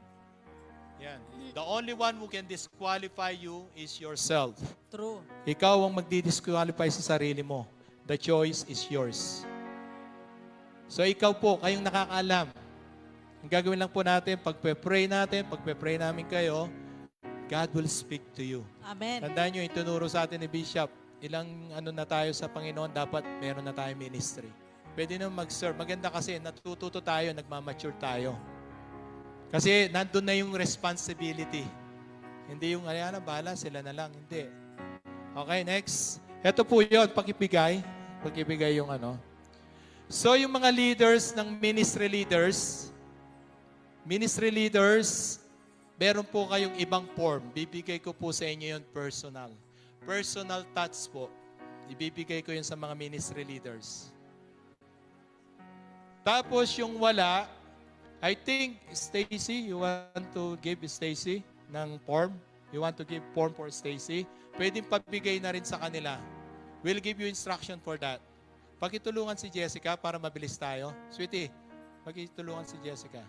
Yan. The only one who can disqualify you is yourself. True. Ikaw ang magdi-disqualify sa sarili mo. The choice is yours. So ikaw po, kayong nakakaalam. Ang gagawin lang po natin, pagpe-pray namin kayo, God will speak to you. Amen. Tandaan nyo, itunuro sa atin ni Bishop, ilang na tayo sa Panginoon, dapat meron na tayo ministry. Pwede na mag-serve. Maganda kasi, natututo tayo, nagmamature tayo. Kasi nandun na yung responsibility. Hindi yung, bahala, sila na lang. Hindi. Okay, next. Ito po yun, pakibigay. Pakibigay yung So, yung mga leaders ng ministry leaders, meron po kayong ibang form. Bibigay ko po sa inyo yun personal. Personal touch po. Ibibigay ko yun sa mga ministry leaders. Tapos yung wala, I think, Stacy, you want to give Stacy ng form? You want to give form for Stacy? Pwedeng pabigay na rin sa kanila. We'll give you instruction for that. Pakitulungan si Jessica para mabilis tayo. Sweetie, pakitulungan si Jessica.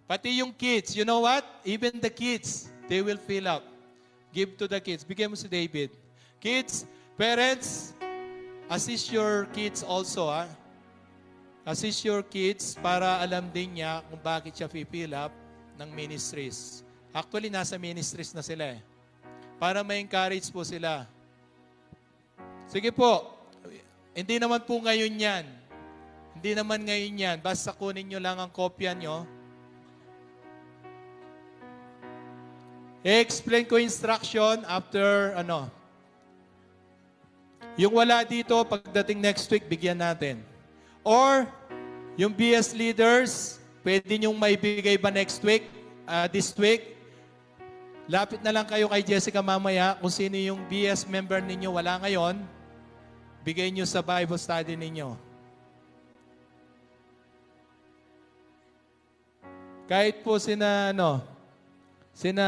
Pati yung kids, you know what? Even the kids, they will fill up. Give to the kids. Bigyan mo si David. Kids, parents, assist your kids also, Assist your kids para alam din niya kung bakit siya fill up ng ministries. Actually, nasa ministries na sila Para ma-encourage po sila. Sige po, hindi naman po ngayon yan. Hindi naman ngayon yan. Basta kunin nyo lang ang kopya nyo. I-explain ko instruction after Yung wala dito, pagdating next week, bigyan natin. Or, yung BS leaders, pwede nyong maibigay ba next week, this week? Lapit na lang kayo kay Jessica mamaya kung sino yung BS member ninyo wala ngayon, bigay nyo sa Bible study ninyo. Kahit po sina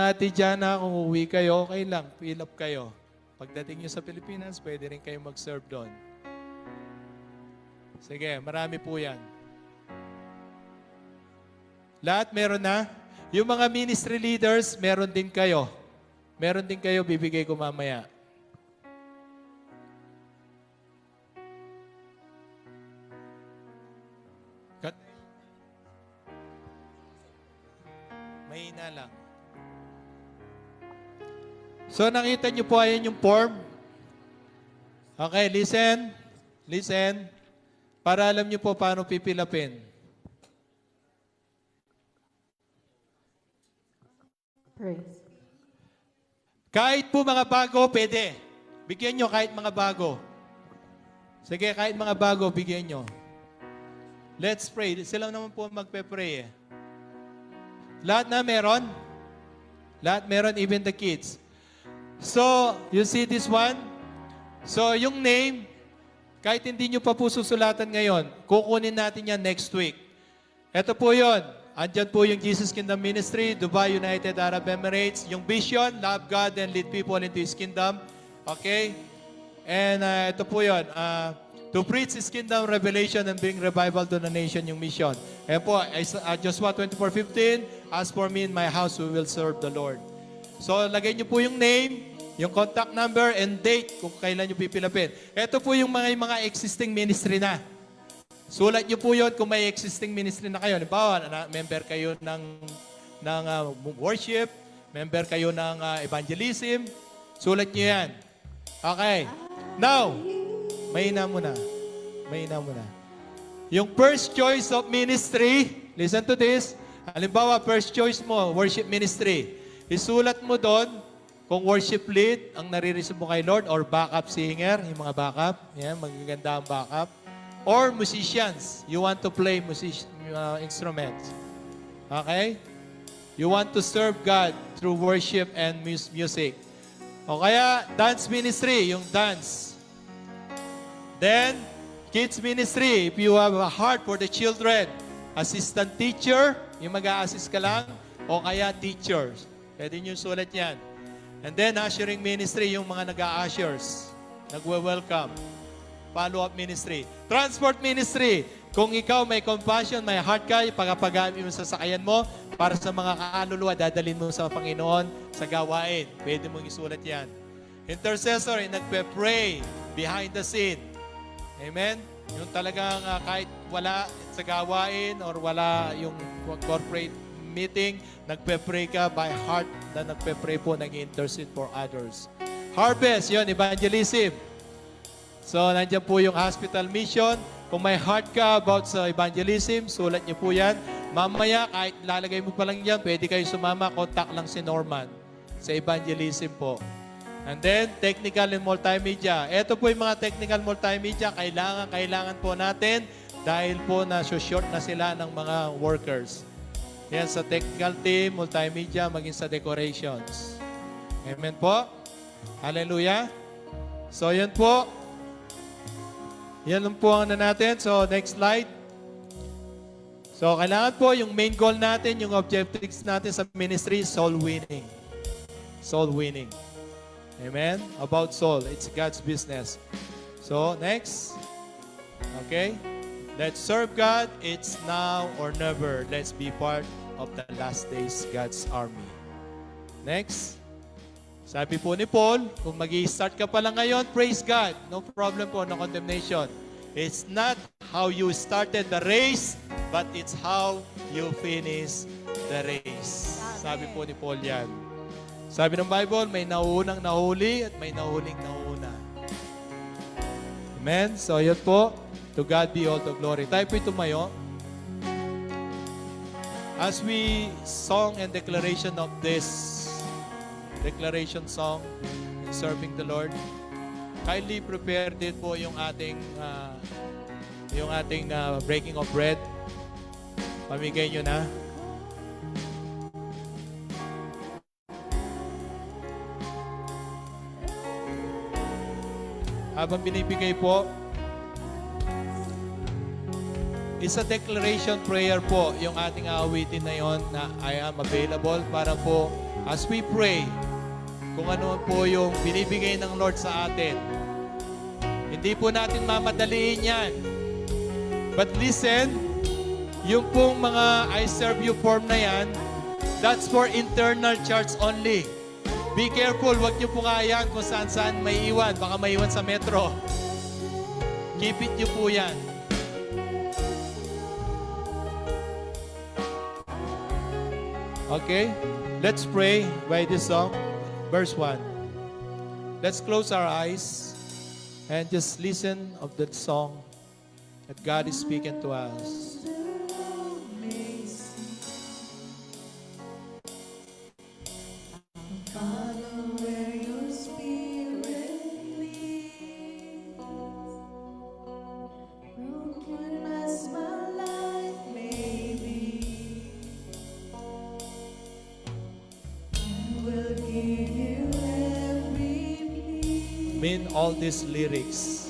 Ate Jana, kung uwi kayo, okay lang, fill up kayo. Pagdating nyo sa Pilipinas, pwede rin kayo mag-serve doon. Sige, marami po yan. Lahat meron na. Yung mga ministry leaders, meron din kayo. Meron din kayo, bibigay ko mamaya. Mahina lang. So nakita niyo po, ayan yung form. Okay, listen. Listen. Para alam niyo po paano pipilapin. Praise. Kahit po mga bago, pwede. Bigyan nyo kahit mga bago. Sige, kahit mga bago, bigyan nyo. Let's pray. Sila naman po magpe-pray eh. Lahat na meron? Lahat meron, even the kids. So, you see this one? So, yung name, kahit hindi nyo pa po susulatan ngayon, kukunin natin yan next week. Ito po yun. Andyan po yung Jesus Kingdom Ministry, Dubai, United Arab Emirates. Yung vision, love God and lead people into His kingdom. Okay? And ito po yun. To preach His kingdom revelation and bring revival to the nation, yung mission. Ayan po, Joshua 24:15, as for me and my house, we will serve the Lord. So, lagay nyo po yung name, yung contact number, and date kung kailan nyo pipilapin. Ito po yung mga existing ministry na. Sulat nyo po yun kung may existing ministry na kayo. Halimbawa, member kayo ng worship, member kayo ng evangelism, sulat nyo yan. Okay. Now, mahina mo na. Mahina mo na. Yung first choice of ministry, listen to this. Halimbawa, first choice mo, worship ministry. Isulat mo doon kung worship lead ang nare-receive mo kay Lord or backup singer, yung mga backup. Yan, magaganda ang backup. Or musicians. You want to play instruments. Okay? You want to serve God through worship and music. O kaya, dance ministry, yung dance. Then, kids ministry, if you have a heart for the children. Assistant teacher, yung mag-a-assist ka lang. O kaya, teachers. Pwede nyo sulat yan. And then, ushering ministry, yung mga nag-a-ushers. Nagwe-welcome. Follow-up ministry. Transport ministry. Kung ikaw may compassion, may heart ka, ipagpagamit mo sa sakayan mo para sa mga kaluluwa, dadalhin mo sa Panginoon sa gawain. Pwede mong isulat yan. Intercessor, nagpe-pray behind the scene. Amen? Yung talagang kahit wala sa gawain or wala yung corporate meeting, nagpe-pray ka by heart na nagpe-pray po, nag-intercede for others. Harvest, yun, evangelism. So, nandiyan po yung hospital mission. Kung may heart ka about sa evangelism, sulat niyo po yan. Mamaya, kahit lalagay mo pa lang yan, pwede kayo sumama, contact lang si Norman sa evangelism po. And then, technical and multimedia. Ito po yung mga technical multimedia, kailangan po natin dahil po na-short na sila ng mga workers. Yan sa technical team, multimedia, maging sa decorations. Amen po. Hallelujah. So, yan po. Yan lang po ang natin. So, next slide. So, kailangan po yung main goal natin, yung objectives natin sa ministry, soul winning. Soul winning. Amen? About soul. It's God's business. So, next. Okay. Let's serve God. It's now or never. Let's be part of the last days God's army. Next. Sabi po ni Paul, kung mag-i-start ka pa lang ngayon, praise God. No problem po, no condemnation. It's not how you started the race, but it's how you finish the race. Sabi po ni Paul yan. Sabi ng Bible, may nauunang nahuli at may nahuling nauna. Amen? So, yun po. To God be all the glory. Tayo po tumayo. As we song and declaration of this declaration song in serving the Lord, kindly prepare din po yung ating breaking of bread. Pamigay nyo na. Habang binibigay po, it's a declaration prayer po yung ating aawitin na yon na I am available para po as we pray, kung ano po yung binibigay ng Lord sa atin. Hindi po natin mamadaliin yan. But listen, yung pong mga I serve you form na yan, that's for internal church only. Be careful, huwag niyo po yan kung saan-saan may iwan. Baka may iwan sa metro. Keep it niyo po yan. Okay? Let's pray by this song. Verse 1. Let's close our eyes and just listen of that song that God is speaking to us. Mean all these lyrics.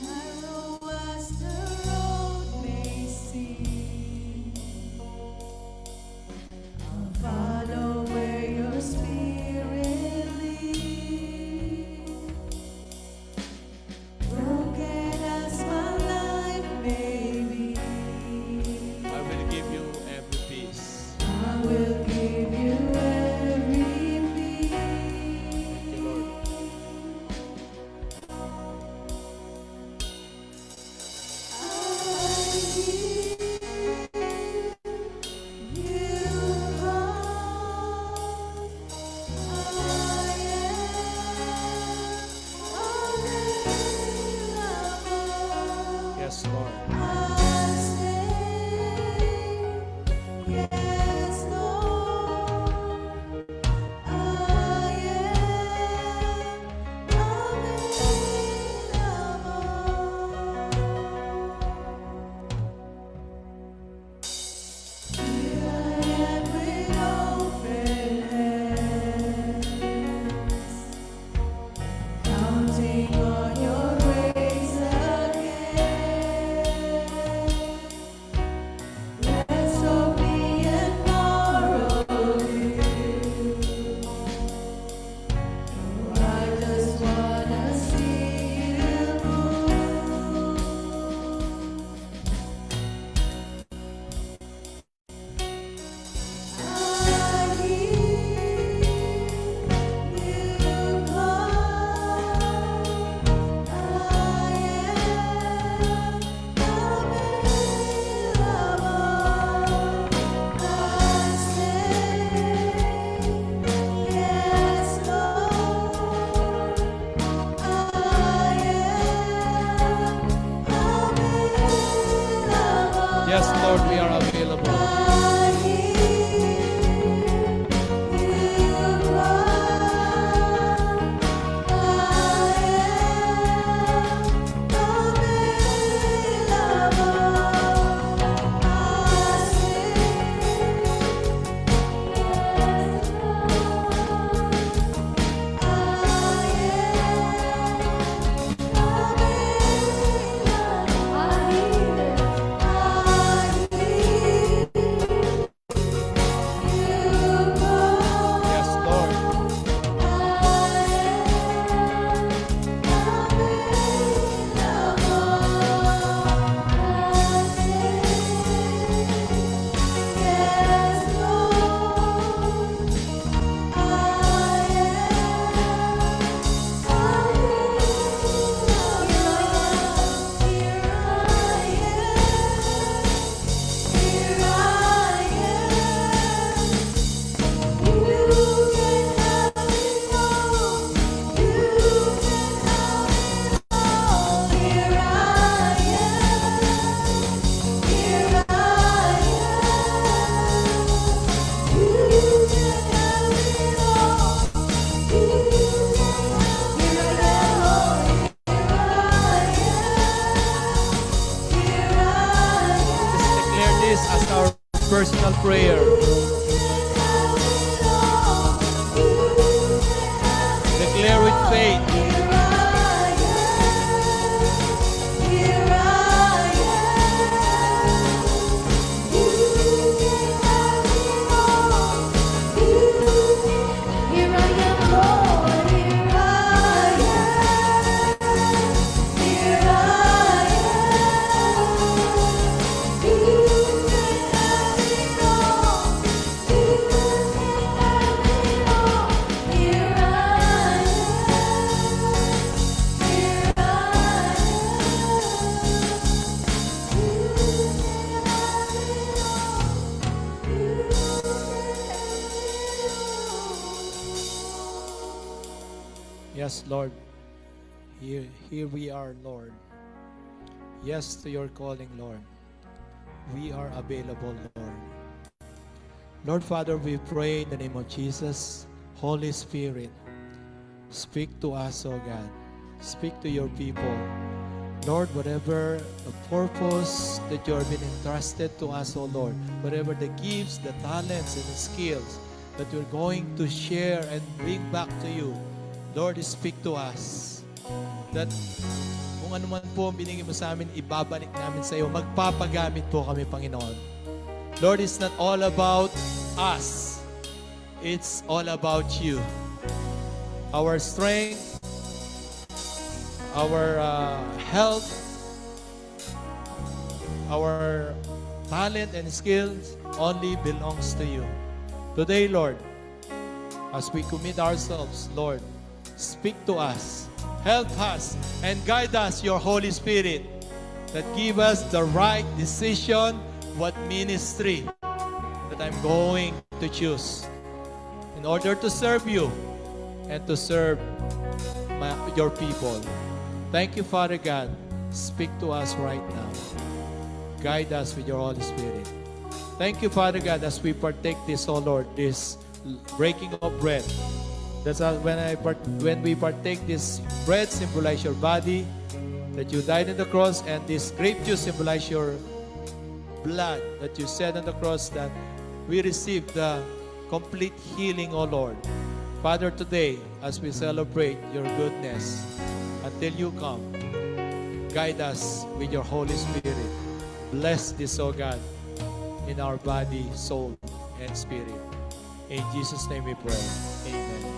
Narrow as the road may seem, I'll follow where your spirit leads. Broken as my life may be, I will give you every peace. I will give you every peace. Thank you, Lord. Yes, Lord. Counting on your grace again. Let's hope me and borrow you. I just wanna see you move. I hear you call. Yes, Lord, we are available. Yes, Lord. Let's declare this as our personal prayer. Declare with faith. Yes, Lord. Here we are, Lord. Yes to your calling, Lord. We are available, Lord. Lord Father, we pray in the name of Jesus. Holy Spirit, speak to us, O God. Speak to your people. Lord, whatever the purpose that you have been entrusted to us, O Lord, whatever the gifts, the talents, and the skills that we're going to share and bring back to you, Lord, speak to us. That kung ano man po ang binigay mo sa amin, ibabalik namin sa iyo. Magpapagamit po kami, Panginoon. Lord, it's not all about us. It's all about you. Our strength, our health, our talent and skills only belongs to you. Today, Lord, as we commit ourselves, Lord, speak to us, help us, and guide us, your Holy Spirit, that give us the right decision, what ministry that I'm going to choose in order to serve you and to serve your people. Thank you, Father God. Speak to us right now. Guide us with your Holy Spirit. Thank you, Father God, as we partake this, oh Lord, this breaking of bread. That's when we partake this bread, symbolize your body, that you died on the cross, and this grape juice symbolize your blood that you shed on the cross, that we receive the complete healing, O Lord. Father, today, as we celebrate your goodness, until you come, guide us with your Holy Spirit. Bless this, O God, in our body, soul, and spirit. In Jesus' name we pray. Amen.